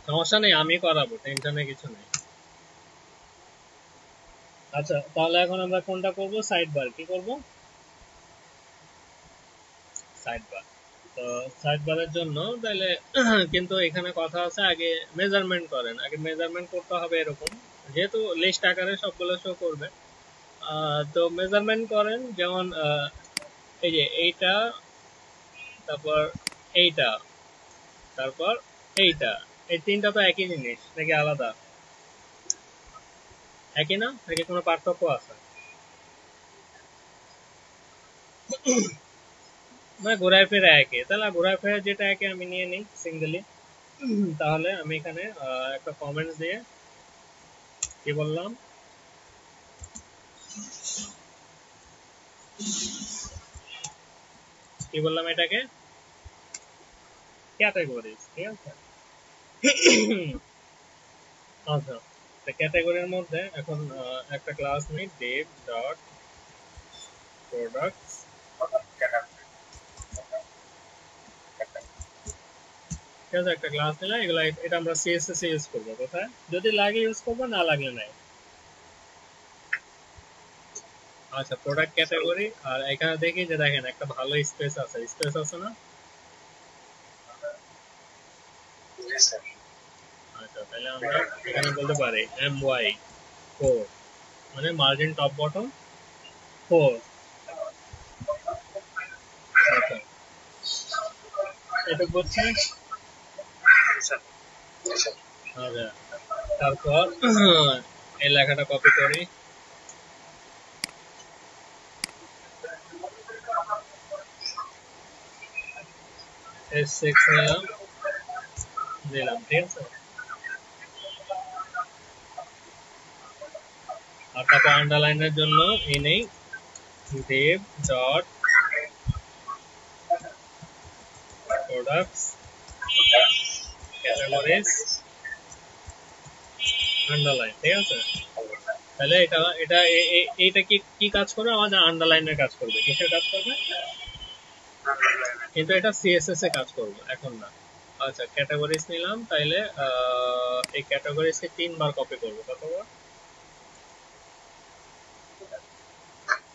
সমস্যা নেই, আমি করাবো, টেনশনের কিছু নেই। আচ্ছা, তাহলে এখন আমরা কোনটা করব? Side bar. কি করব? Side bar. তো সাইড বারের জন্য তাহলে কিন্তু এখানে কথা আছে, আগে মেজারমেন্ট করেন, আগে মেজারমেন্ট করতে হবে এরকম, যেহেতু লিস্ট আকারে সবগুলো শো করবে। তো মেজারমেন্ট করেন, যেমন এই যে এইটা, তারপর এইটা, তারপর এইটা, এই তিনটা তো একই জিনিস নাকি আলাদা? একই না, নাকি কোনো পার্থক্য আছে? মানে ঘোরায় ফেরা একই, তাহলে ঘোরায় ফেরা যেটা একই আমি নিয়ে নিই সিঙ্গেলি। তাহলে আমি এখানে একটা কমেন্টস দিয়ে কি বললাম, এটাকে ক্যাটাগরিজ, ঠিক আছে? আচ্ছা, ক্যাটাগরির মধ্যে এখন একটা ক্লাস নেই, dev ডট প্রোডাক্টস, ঠিক আছে? একটা ক্লাস নিলাম, এগুলো এটা আমরা সিএসএস এ ইউজ করবো, কোথায় যদি লাগে ইউজ করবো, না লাগলে নাই। আচ্ছা, প্রোডাক্ট ক্যাটাগরি, আর এখানে দেখি যে দেখেন একটা ভালো স্পেস আছে, স্পেস আছে না? আচ্ছা, তাহলে আমরা এখানে বলতে পারি my4, মানে মার্জিন টপ বটম 4। আচ্ছা, এটা বুঝছি। আচ্ছা, তারপর এই লেখাটা কপি করি, S6 নিলাম, দিলাম, ঠিক আছে? আর তারপর আন্ডারলাইনের জন্য এই নেই, dev dot products categories underline, ঠিক আছে? তাহলে এটা এটা এইটা কি কি কাজ করবে? আমাদের আন্ডারলাইনের কাজ করবে, কিসের কাজ করবে? কিন্তু এটা সিএসএস এ কাজ করবে, এখন না। আচ্ছা, ক্যাটাগরিজ নিলাম, তাইলে এই ক্যাটাগরিজ কে 3 বার কপি করব, কতবার?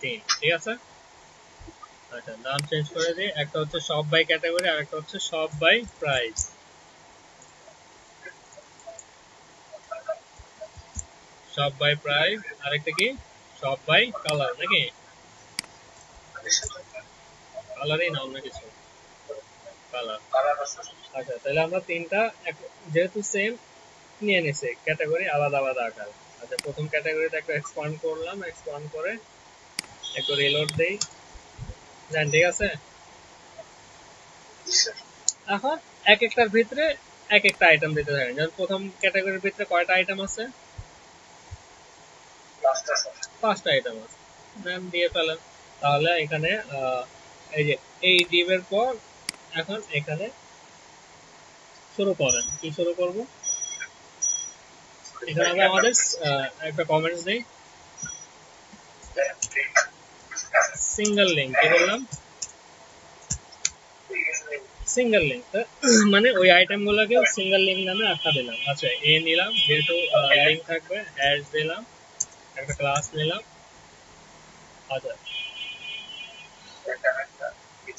3, ঠিক আছে? আচ্ছা, নাম চেঞ্জ করে দিই, একটা হচ্ছে সব বাই ক্যাটাগরি, আর একটা হচ্ছে সব বাই প্রাইস। সব বাই প্রাইস, আরেকটা কি সব বাই কালার, নাকি? কালারই না, অন্য কিছু? কালার। আচ্ছা, তাহলে আমরা তিনটা যেহেতু সেম নিয়ে নিছি, ক্যাটাগরি আলাদা আলাদা আকার। আচ্ছা, প্রথম ক্যাটাগরিতে একটু এক্সপান্ড করলাম, এক্সপান্ড করে একটু রিলোড দেই, জান, ঠিক আছে? এখন এক একটার ভিতরে এক একটা আইটেম দিতে থাকেন, যেমন প্রথম ক্যাটাগরির ভিতরে কয়টা আইটেম আছে? 5টা আইটেম আছে, নাম দিয়ে ফেলেন। তাহলে এখানে এই যে এই ডিভের পর এখন এখানে শুরু করেন। কি শুরু করব? এখানে আমরা আমাদের একটা কমেন্টস দেই, সিঙ্গেল লিঙ্ক। কি বললাম? সিঙ্গেল লিঙ্ক, মানে ওই আইটেম গুলোকে সিঙ্গেল লিঙ্ক নামে আখ্যা দিলাম। আচ্ছা, এ নিলাম, যেহেতু লিঙ্ক থাকবে হ্যাশ দিলাম, একটা ক্লাস নিলাম। আচ্ছা,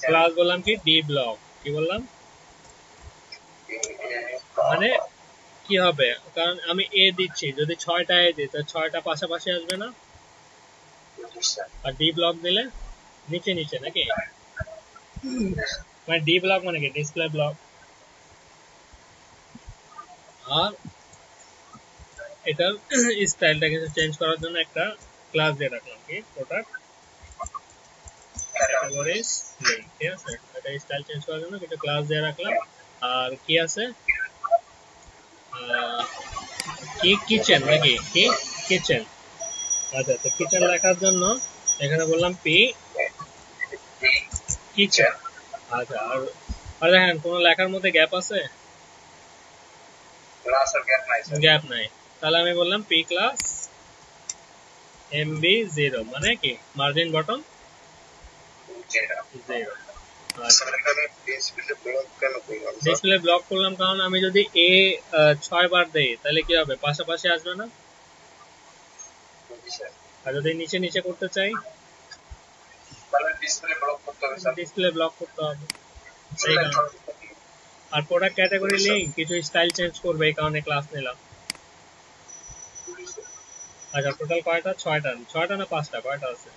ক্লাস বললাম কি ডি ব্লক। কি বললাম? মানে কি হবে, কারণ আমি এ দিচ্ছি, যদি 6টা এ দিই তাহলে 6টা পাশাপাশি আসবে না, আর ডি ব্লক দিলে নিচে নিচে নাকি? মানে ডি ব্লক মানে কি ডিসপ্লে ব্লক। আর এটার স্টাইলটা কিছু চেঞ্জ করার জন্য একটা ক্লাস দিয়ে রাখলাম, কি প্রোডাক্ট ক্যাটাগরিজ লিঙ্ক। ঠিক আছে, এটা স্টাইল চেঞ্জ করার জন্য কিছু ক্লাস দিয়ে রাখলাম। আর কি আছে, কি কিচেন নাকি? কি কিচেন। আচ্ছা, তো কিচেন লেখার জন্য এখানে বললাম পি কিচেন। আচ্ছা, আর দেখেন কোন লেখার মধ্যে গ্যাপ আছে? গ্যাপ নাই। তাহলে আমি বললাম পি ক্লাস এমবি 0, মানে কি মার্জিন বটম 0। ডিসপ্লে ব্লক করলাম কারণ আমি যদি এ 6 বার দেই তাহলে কি হবে, পাশাপাশি আসবে না। আর যদি নিচে নিচে করতে চাই ডিসপ্লে ব্লক করতে হবে। আর প্রোডাক্ট ক্যাটাগরি লিঙ্ক কিছু স্টাইল চেঞ্জ করবে, এই কারণে ক্লাস নিলাম। আচ্ছা, টোটাল কয়টা? 6টা। 6টা না 5টা? কয়টা আছে?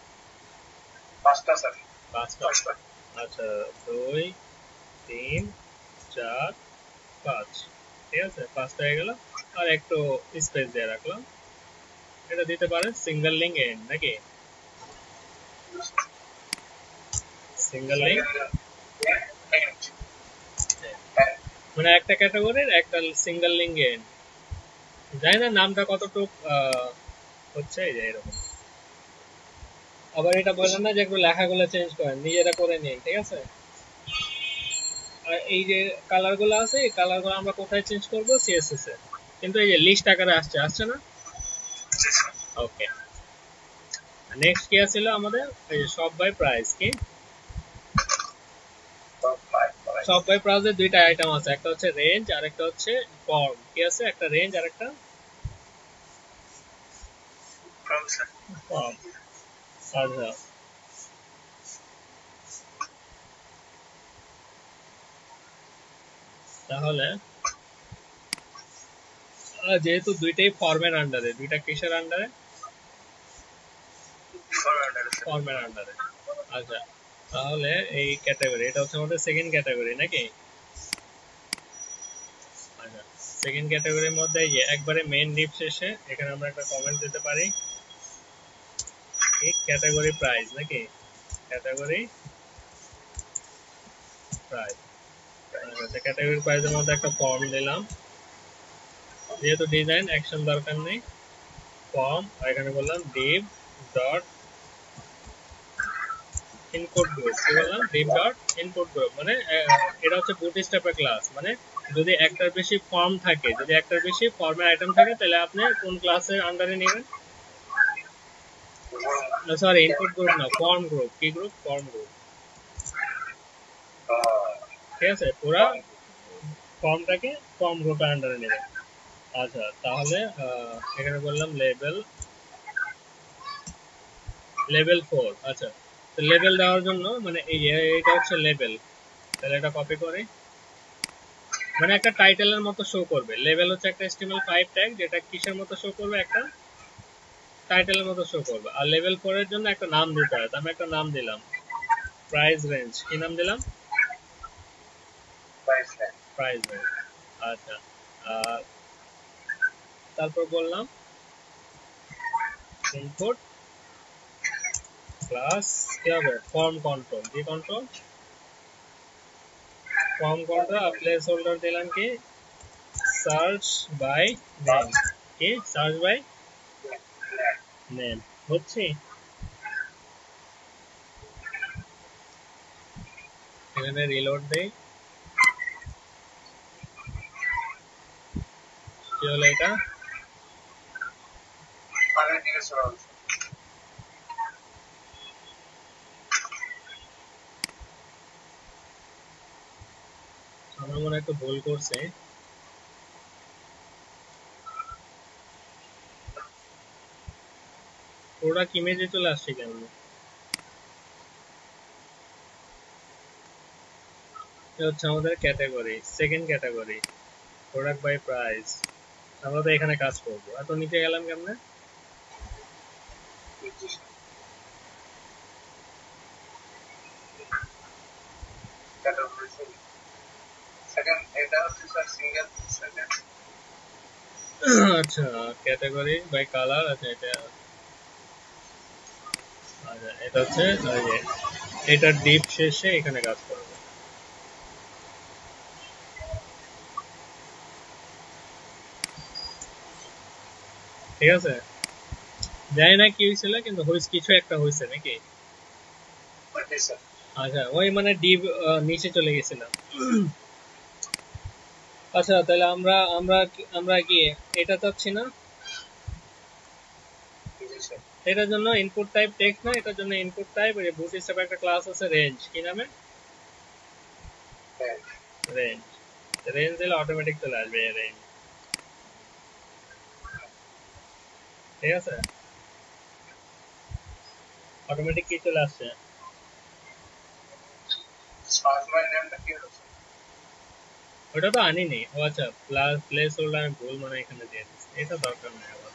5টা স্যার। 5টা। আচ্ছা, 2 3 4 5। ঠিক আছে, 5টা হয়ে গেল। আর একটু স্পেস দিয়ে রাখলাম। এটা দিতে পারেন সিঙ্গেল লিঙ্ক এন্ড নাকি? সিঙ্গেল লিঙ্ক মানে একটা ক্যাটাগরির একটা সিঙ্গেল লিঙ্ক এন্ড। জানি না নামটা কতটুক হচ্ছে, এই যে এরকম। আবার এটা বললেন না যে একটু লেখাগুলো চেঞ্জ করেন, নিজেরা করে নিন। ঠিক আছে, আর এই যে কালার গুলো আছে, এই কালার গুলো আমরা কোথায় চেঞ্জ করবো? সিএসএস এ। কিন্তু এই যে লিস্ট আকারে আসছে না? ওকে। নেক্সট কি ছিল আমাদের? এই শপ বাই প্রাইস। কি শপ বাই প্রাইসে দুইটা আইটেম আছে, একটা হচ্ছে রেঞ্জ আর একটা হচ্ছে ফর্ম। কি আছে? একটা রেঞ্জ আর একটা ফর্ম। আচ্ছা, তাহলে যেহেতু দুইটাই ফর্মের আন্ডারে, দুইটা কিসের আন্ডারে? ফর্মের আন্ডারে। আচ্ছা, তাহলে এই ক্যাটাগরি, এটা হচ্ছে আমাদের সেকেন্ড ক্যাটাগরি নাকি? আচ্ছা, সেকেন্ড ক্যাটাগরির মধ্যে এই যে একবারে মেইন ডিপ শেষে এখানে আমরা একটা কমেন্ট দিতে পারি, এই ক্যাটাগরি প্রাইস নাকি? Category price. আচ্ছা, ক্যাটাগরি প্রাইসের মধ্যে একটা ফর্ম দিলাম, যেহেতু ডিজাইন অ্যাকশন দরকার নেই, ফর্ম। আর এখানে বললাম div ডট ইনপুট গ্রুপ। কি বললাম? div ডট ইনপুট গ্রুপ, মানে এটা হচ্ছে বুটস্ট্র্যাপের ক্লাস। মানে যদি একটার বেশি ফর্ম থাকে, যদি একটার বেশি ফর্মের আইটেম থাকে, তাহলে আপনি কোন ক্লাসের আন্ডারে নেবেন? সরি, ইনপুট গ্রুপ না, ফর্ম গ্রুপ। কি গ্রুপ? Form group. ঠিক আছে, পুরা ফর্মটাকে ফর্ম গ্রুপের আন্ডারে নেবেন। আচ্ছা, তাহলে এখানে বললাম লেভেল 4। আচ্ছা, তো লেভেল দেওয়ার জন্য মানে এইটা হচ্ছে লেভেল। তাহলে এটা কপি করে, মানে একটা টাইটেলের মতো শো করবে। লেভেল হচ্ছে একটা HTML5 ট্যাগ, যেটা কিসের মতো শো করবে? একটা টাইটেলের মতো শো করবে। আর লেভেল 4 এর জন্য একটা নাম দিতে হয়, আমি একটা নাম দিলাম প্রাইস রেঞ্জ। কি নাম দিলাম? Price range. আচ্ছা, আর তারপর বললাম ইনপুট প্লাস কি হবে? Form control. কি কন্ট্রোল? Form control. আর প্লেস হোল্ডার দিলাম কি সার্চ বাই নেম। কি সার্চ বাই নেম হচ্ছে। এখানে রিলোড দেই, কি হলো এটা? আগের দিকে সরা হচ্ছে। আমরা মনে হয় একটু ভুল করছে। প্রোডাক্ট ইমেজে চলে আসছে কেন? এটা হচ্ছে আমাদের category, second category, product by price. আমরা তো এখানে কাজ করবো, এত নিচে গেলাম কেমনে? সেকেন্ড এটা হচ্ছে স্যার সিঙ্গেল সেকেন্ড। আচ্ছা, ক্যাটাগরি বাই কালার। আচ্ছা এটা, আচ্ছা এটা হচ্ছে এটা ডিপ শেষে এখানে কাজ করবে। ঠিক আছে, জানি না কি হয়েছিল, কিন্তু কিছু একটা হয়েছে নাকি? আচ্ছা, ওই মানে ডিপ নিচে চলে গেছিলাম। আচ্ছা, তাহলে আমরা কি এটা চাচ্ছি না? এটার জন্য ইনপুট টাইপ টেক্সট না, এটার জন্য ইনপুট টাইপ বুট স্ট্র্যাপ একটা ক্লাস আছে রেঞ্জ, কি নামে? রেঞ্জ। রেঞ্জ দিলে অটোমেটিক চলে আসবে রেঞ্জ। ঠিক আছে, অটোমেটিক কি চলে আসছে? ওটা তো আনিনি। ও আচ্ছা, প্লেস হোল্ডার আমি ভুল মানে এখানে দিয়ে দিচ্ছি, এটা দরকার নেই আবার,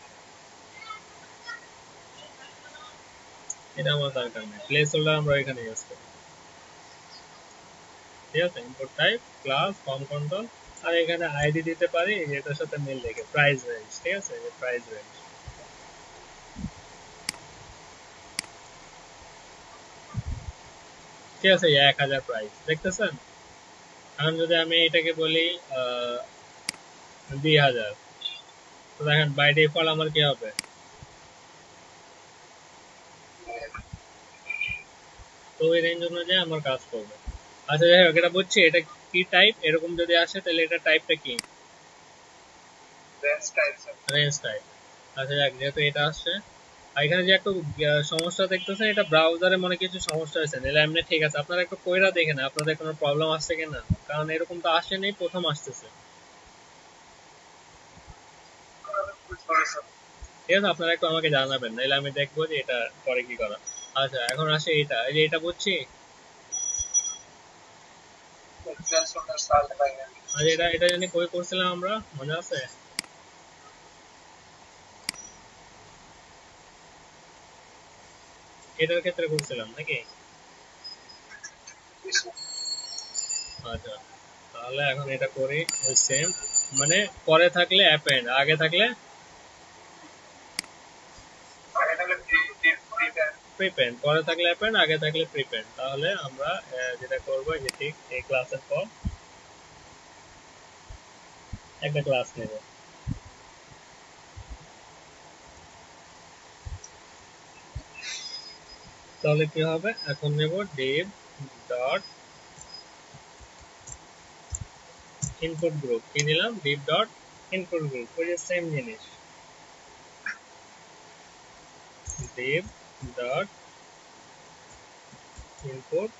এটা আমার দরকার নেই। প্লেস হোল্ডার আমরা এখানে ইউজ করি। ঠিক আছে, input type class form control, আর এখানে আইডি দিতে পারি এটার সাথে মিল রেখে প্রাইস রেঞ্জ। ঠিক আছে, প্রাইস রেঞ্জ। ঠিক আছে, 1000 প্রাইস দেখতেছেন। এখন যদি আমি এটাকে বলি 2000, তো দেখেন বাই ডিফল্ট আমার কি হবে? তো ওই রেঞ্জ অনুযায়ী আমার কাজ করবে। আচ্ছা যাই হোক, এটা বুঝছি এটা কি টাইপ। এরকম যদি আসে তাহলে এটা টাইপটা কি? Range type. আচ্ছা যাক, যেহেতু এটা আসছে, আর এখানে যে একটু সমস্যা দেখতেছেন, এটা ব্রাউজারে মনে কিছু সমস্যা হয়েছে, নাহলে এমনি ঠিক আছে। আপনারা একটু কইরা দেখেন আপনাদের কোনো প্রবলেম আসছে কিনা, কারণ এরকম তো আসেনি, প্রথম আসতেছে। ঠিক আছে, আপনারা একটু আমাকে জানাবেন, নাহলে আমি দেখবো যে এটা পরে কি করা। আচ্ছা, এখন আসে এটা, এই যে এটা বুঝছি। আচ্ছা, এটা এটা জানি কই করছিলাম আমরা, মনে আছে? এটার ক্ষেত্রে করছিলাম নাকি? আচ্ছা, তাহলে এখন এটা করি ওই সেম, মানে পরে থাকলে অ্যাপেন্ড, আগে থাকলে প্রিপেন্ড, পরে থাকলে অ্যাপেন্ড, আগে থাকলে প্রিপেন্ড। তাহলে আমরা যেটা করবো যে ঠিক এই ক্লাসের পর একটা ক্লাস নেব। তাহলে কি হবে, এখন নেব div ডট ইনপুট গ্রুপ। কি নিলাম? div ডট ইনপুট গ্রুপ, ওই যে সেম জিনিস, div ডট ইনপুট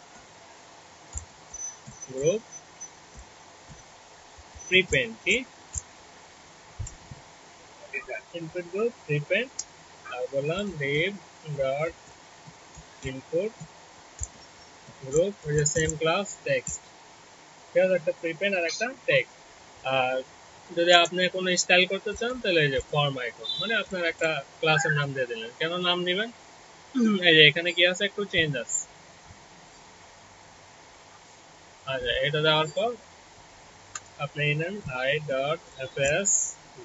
গ্রুপ প্রিপেন্ড। কি ইনপুট গ্রুপ প্রিপেন্ড, আর বললাম div ডট ইনপুট গ্রুপ, ওই যে সেম ক্লাস টেক্সট। ঠিক আছে, একটা প্রিপেন্ড আর একটা টেক্সট। আর যদি আপনি কোনো স্টাইল করতে চান তাহলে এই যে ফর্ম আইকন, মানে আপনার একটা ক্লাসের নাম দিয়ে দিলেন। কেন নাম দিবেন? এই যে এখানে কি আছে, একটু চেঞ্জ আছে। আচ্ছা, এটা দেওয়ার পর আপনি নেন I dot F S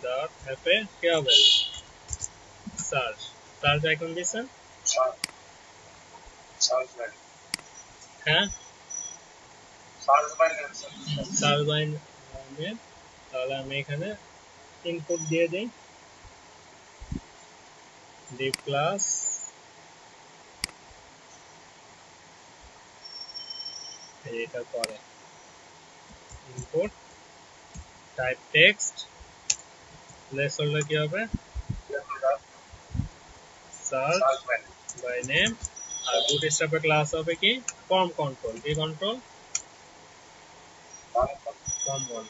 dot F এ, কি হবে? সার্চ। সার্চ আইকন দিচ্ছেন। হ্যাঁ, সার্চ বাই নেম। তাহলে আমি এখানে ইনপুট দিয়ে দিই div ক্লাস, এটা পরে input type text, placeholder কি হবে সার্চ বাই নেম, আর বুটস্ট্র্যাপের ক্লাস হবে কি ফর্ম কন্ট্রোল, কি কন্ট্রোল ফর্ম 1।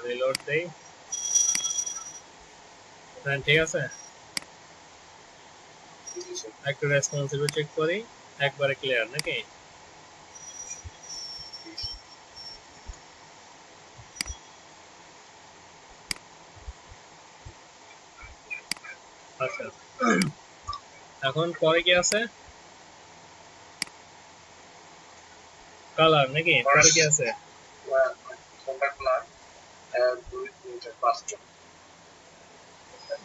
রিলোড দেই, ঠিক আছে। একটু রেসপন্সিভ চেক করি, একবারে ক্লিয়ার নাকি? আচ্ছা, এখন পরে কি আছে কালার নাকি? পরে কি আছে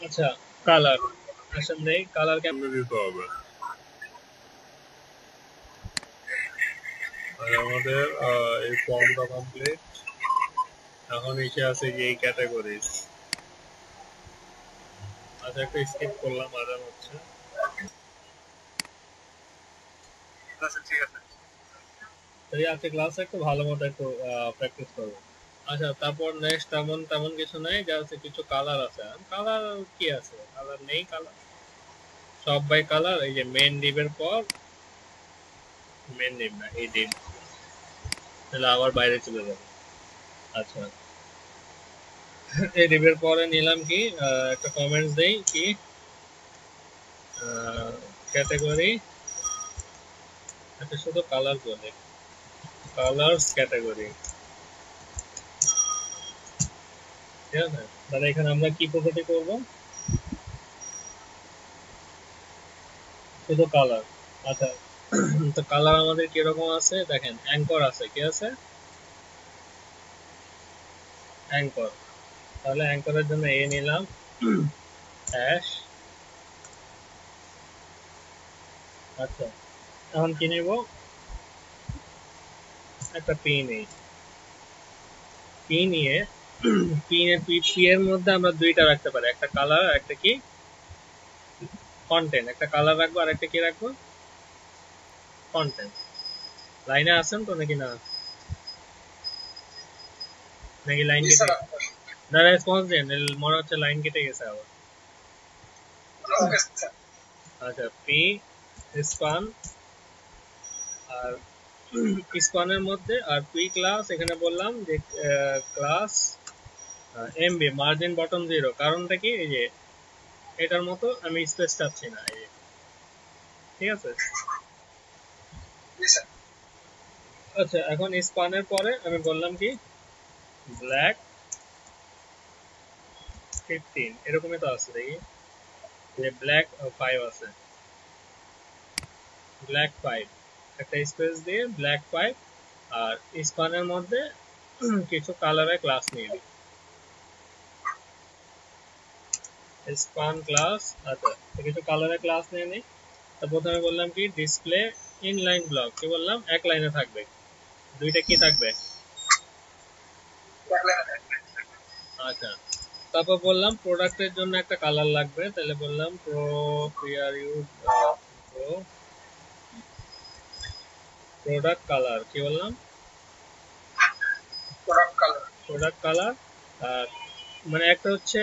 আচ্ছা কালার, আসেন দেই কালার কেমনে দিতে হবে। আর আমাদের এই ফর্মটা কমপ্লিট। এখন এসে আছে যে এই ক্যাটাগরি। আচ্ছা একটু স্কিপ করলাম, আজান হচ্ছে। ঠিক আছে, আজকে ক্লাসে একটু ভালো মতো একটু প্র্যাকটিস করবো। আচ্ছা তারপর নেক্সট তেমন তেমন কিছু নাই, যা আছে কিছু কালার আছে। কালার কি আছে, কালার নেই, কালার সব বাই কালার। এই যে মেন ডিভের পর, মেন ডিভ না এই ডিভ, তাহলে আবার বাইরে চলে যাবে। আচ্ছা এই ডিভের পরে নিলাম কি একটা কমেন্টস দেই কি ক্যাটাগরি, এটা শুধু কালার বলে, কালার্স ক্যাটাগরি, ঠিক আছে। তাহলে এখানে আমরা কি প্রপার্টি করব, শুধু কালার। আচ্ছা তো কালার আমাদের কিরকম আছে দেখেন, অ্যাঙ্কর আছে, কি আছে অ্যাঙ্কর। তাহলে অ্যাঙ্করের জন্য এ নিলাম হ্যাশ। আচ্ছা এখন কি নেব, একটা পি নেই, পি নিয়ে পি এর মধ্যে আমরা দুইটা রাখতে পারি, একটা কালার আর একটা কি কন্টেন্ট। একটা কালার রাখবো আর একটা কি রাখবো কন্টেন্ট। লাইনে আসেন তো নাকি না, নাকি লাইন কেটে না রেসপন্স দেন, মনে হচ্ছে লাইন কেটে গেছে আবার। আচ্ছা পি স্পান, আর স্পানের মধ্যে আর পি ক্লাস, এখানে বললাম যে ক্লাস এমবি মার্জিন বটম 0। কারণটা কি, এই যে এটার মতো আমি স্পেস চাচ্ছি না, এই ঠিক আছে। আচ্ছা এখন স্পানের পরে আমি বললাম কি ব্ল্যাক 15, এরকমই তো আছে দেখি, যে ব্ল্যাক 5 আছে, ব্ল্যাক 5 একটা স্পেস দিয়ে ব্ল্যাক 5, আর স্পানের মধ্যে কিছু কালারের ক্লাস নিয়ে দিই, স্পান ক্লাস। আচ্ছা কিছু কালারের ক্লাস নিয়ে নিই। তো প্রথমে বললাম কি ডিসপ্লে ইনলাইন ব্লক, কি বললাম এক লাইনে থাকবে, দুইটা কি থাকবে আচ্ছা। তারপর বললাম প্রোডাক্টের জন্য একটা কালার লাগবে, তাহলে বললাম প্রোডাক্ট কালার, কি বললাম প্রোডাক্ট কালার। মানে একটা হচ্ছে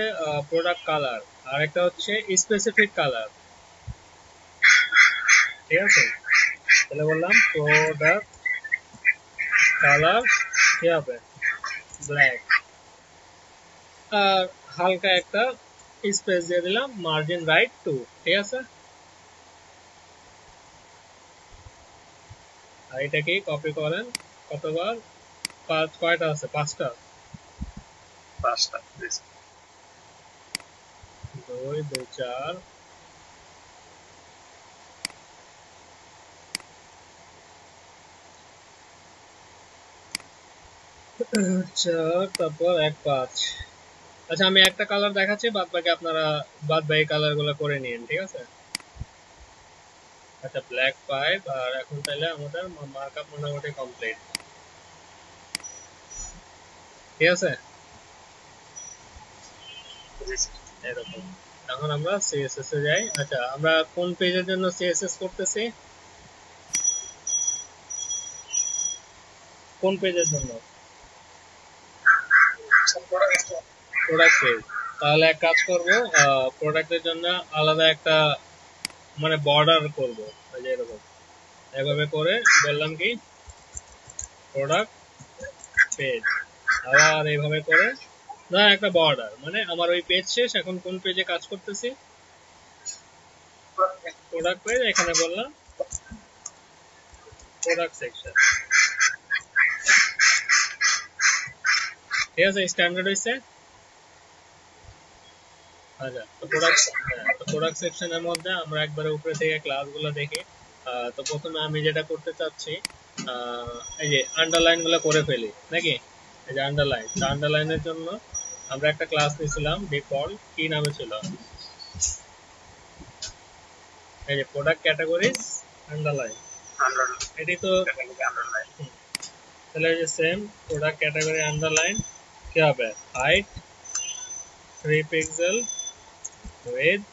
প্রোডাক্ট কালার আর একটা হচ্ছে স্পেসিফিক কালার, ঠিক আছে। তাহলে বললাম প্রোডাক্ট কালার কি হবে ব্ল্যাক, আর হালকা একটা স্পেস দিয়ে দিলাম মার্জিন রাইট 2, ঠিক আছে। আর এটাকেই কপি করেন কতবার, কয়টা আছে, 5টা, 2 2 4। আচ্ছা তারপর 1 5। আচ্ছা আমি একটা কালার দেখাচ্ছি, বাদ বাকি আপনারা বাদ বাকি কালার গুলো করে নিন, ঠিক আছে। আচ্ছা ব্ল্যাক 5, আর এখন তাহলে আমাদের মার্কআপ মোটামুটি কমপ্লিট, ঠিক আছে এরকম। এখন আমরা সিএসএস এ যাই। আচ্ছা আমরা কোন পেজের জন্য সিএসএস করতেছি, কোন পেজের জন্য প্রোডাক্ট পেজ। তাহলে এক কাজ করব, প্রোডাক্টের জন্য আলাদা একটা মানে বর্ডার করব, ওই যে এরকম এভাবে করে বললাম কি প্রোডাক্ট পেজ, আবার এইভাবে করে না একটা বর্ডার, মানে আমার ওই পেজ শেষ, এখন কোন পেজে কাজ করতেছি, প্রোডাক্ট পেজ, এখানে বললাম প্রোডাক্ট সেকশন। ঠিক আছে, স্ট্যান্ডার্ড হইছে। আচ্ছা, তো প্রোডাক্ট সেকশনের মধ্যে আমরা একবারে উপরে থেকে ক্লাসগুলো দেখি। তো প্রথমে আমি যেটা করতে চাচ্ছি, এই যে আন্ডারলাইন গুলো করে ফেলি নাকি, এই যে আন্ডারলাইনের জন্য আমরা একটা ক্লাস নিয়েছিলাম ডিফল্ট, কি নামে ছিল, এই যে প্রোডাক্ট ক্যাটাগরিজ আন্ডারলাইন, এটি তো তাহলে এই যে সেম প্রোডাক্ট ক্যাটাগরি আন্ডারলাইন কি হবে, হাইট 3 পিক্সেল, উইডথ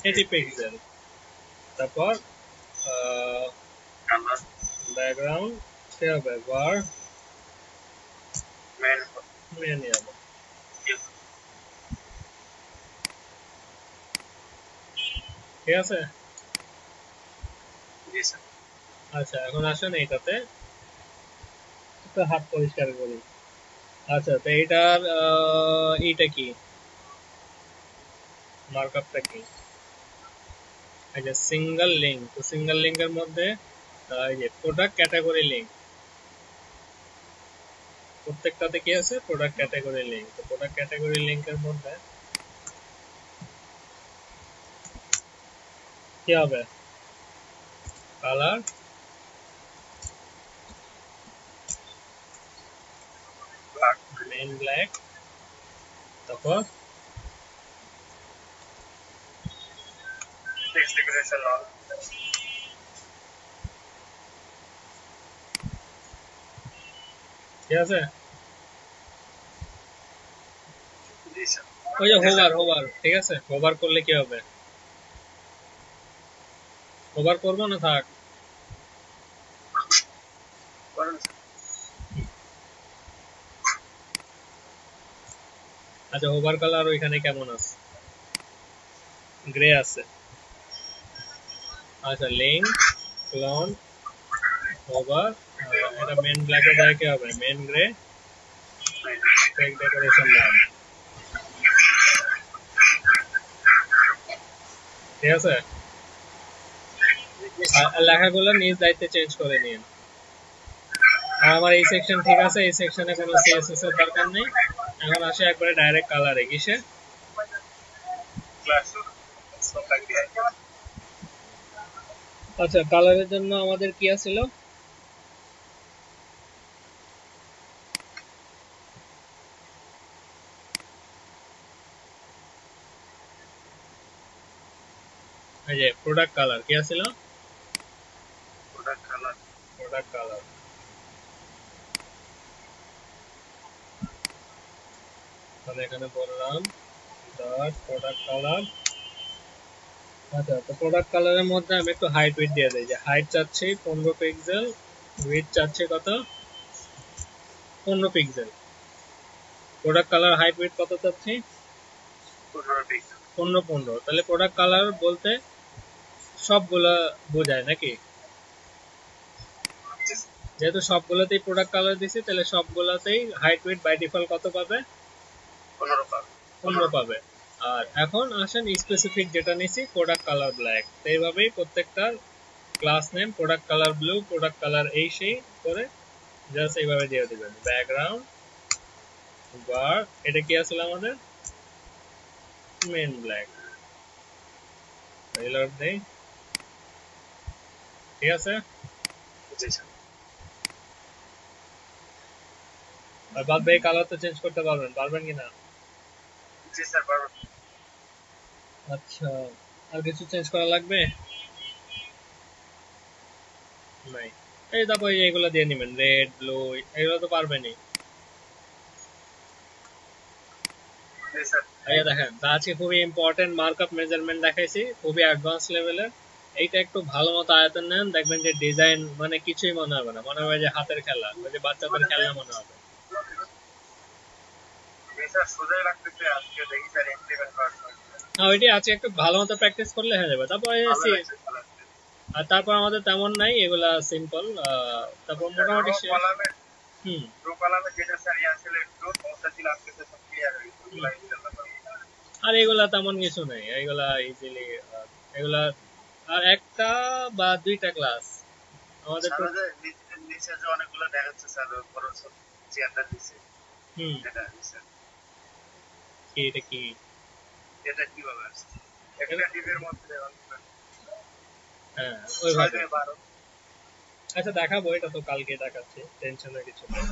80 পিক্সেল, তারপর ব্যাকগ্রাউন্ড কি হবে, var মেন হবে। ঠিক আছে, আচ্ছা এখন আসেন এইটাতে একটা হাত পরিষ্কার করি। আচ্ছা, তো এইটার এইটা কি, মার্কআপটা কি, এই যে সিঙ্গেল লিঙ্ক, তো সিঙ্গেল লিঙ্কের মধ্যে এই যে প্রোডাক্ট ক্যাটাগরি লিঙ্ক, প্রত্যেকটাতে কি আছে, প্রোডাক্ট ক্যাটাগরি লিঙ্ক। তো প্রোডাক্ট ক্যাটাগরি লিঙ্কের মধ্যে কি হবে, কালার মেইন ব্ল্যাক, তারপর টেক্সট ডেকোরেশন অন, ঠিক আছে, জি স্যার। ওই যে হোভার, ঠিক আছে, হোভার করলে কি হবে, হোভার করবো না থাক, আচ্ছা হোভার কালার ওইখানে কেমন আছে, গ্রে আছে। আচ্ছা লিঙ্ক ক্লোন হোভার, এটা মেন ব্ল্যাকে যায় কি হবে, মেন গ্রে, টেক্সট ডেকোরেশন নাম, ঠিক আছে। আর লেখাগুলো নিজ দায়িত্বে চেঞ্জ করে নিন। আর আমার এই সেকশন ঠিক আছে, এই সেকশনে কোনো সিএসএস এর দরকার নেই। এখন আসে একবারে ডাইরেক্ট কালারে, কিসে, আচ্ছা কালারের জন্য আমাদের কি আছিল, এই যে প্রোডাক্ট কালার কি আছিল, প্রোডাক্ট কালার, তাহলে এখানে বললাম ডট প্রোডাক্ট কালার। আচ্ছা, তো প্রোডাক্ট কালারের মধ্যে আমি একটু হাইট উইডথ দিয়ে দেই, যে হাইট চাচ্ছি 15 পিক্সেল, উইডথ চাচ্ছি কত, 15 pixel. Product colour height width কত চাচ্ছি, 15, তাহলে প্রোডাক্ট কালার বলতে সবগুলা বোঝায় নাকি, যেহেতু সবগুলোতেই প্রোডাক্ট কালার দিছি, তাহলে সবগুলোতেই হাইট উইডথ বাই ডিফল্ট কত পাবে, 15 পাবে। আর এখন আসেন স্পেসিফিক যেটা নিছি প্রোডাক্ট কালার ব্ল্যাক, তো এইভাবেই প্রত্যেকটা class name product colour blue, product colour এই সেই করে জাস্ট এইভাবে দিয়ে দিবেন, ব্যাকগ্রাউন্ড বার, এটা কি আসলে আমাদের মেন ব্ল্যাক, রিলোড দেই, ঠিক আছে। আর বাদ বাকি কালার তো চেঞ্জ করতে পারবেন কিনা, জি স্যার পারবেন। আচ্ছা, আর কিছু চেঞ্জ করা লাগবে নাই, এই তারপর এইগুলো দিয়ে নিবেন, রেড ব্লু এগুলো তো পারবেনই। আচ্ছা দেখেন, আজকে খুবই ইম্পর্টেন্ট মার্কআপ মেজারমেন্ট দেখাইছি, খুবই অ্যাডভান্স লেভেলের। এইটা একটু ভালো মতো আয়তন নেন, দেখবেন যে ডিজাইন মানে কিছুই মনে হবে না, মনে হবে যে হাতের খেলা, ওই যে বাচ্চাদের খেলনা মনে হবে। স্যার সোজাই লাগতেছে আজকে দেখি স্যার ইমপ্লিমেন্ট করার সময় ওইটি আজকে একটু ভালো মতো প্র্যাকটিস করলে হয়ে যাবে। তারপরে ভালো লাগছে ভালো লাগছে আর তারপর আমাদের তেমন নাই, এগুলা সিম্পল। তারপর মোটামুটি শেষ। কলামে হুম। রো কলামে যেটা স্যার ইয়া ছিল একটু সমস্যা ছিল আজকে তো সব ক্লিয়ার হয়ে গেছে ওগুলা ইনশাআল্লাহ পাবো। আর এগুলা তেমন কিছু নেই, এগুলা ইজিলি এগুলা আর একটা বা দুইটা ক্লাস আমাদের স্যার ওই যে নিচে যে অনেকগুলো দেখাচ্ছে স্যার বড় সব চেয়ারটা দিছে হুম। এটা স্যার এটা কি এটা কিভাবে আসছে একটা টিপের মধ্যে হ্যাঁ ওইভাবে। 6 থেকে 12 আচ্ছা দেখাবো, এটা তো কালকে দেখাচ্ছি, টেনশনের কিছু নেই।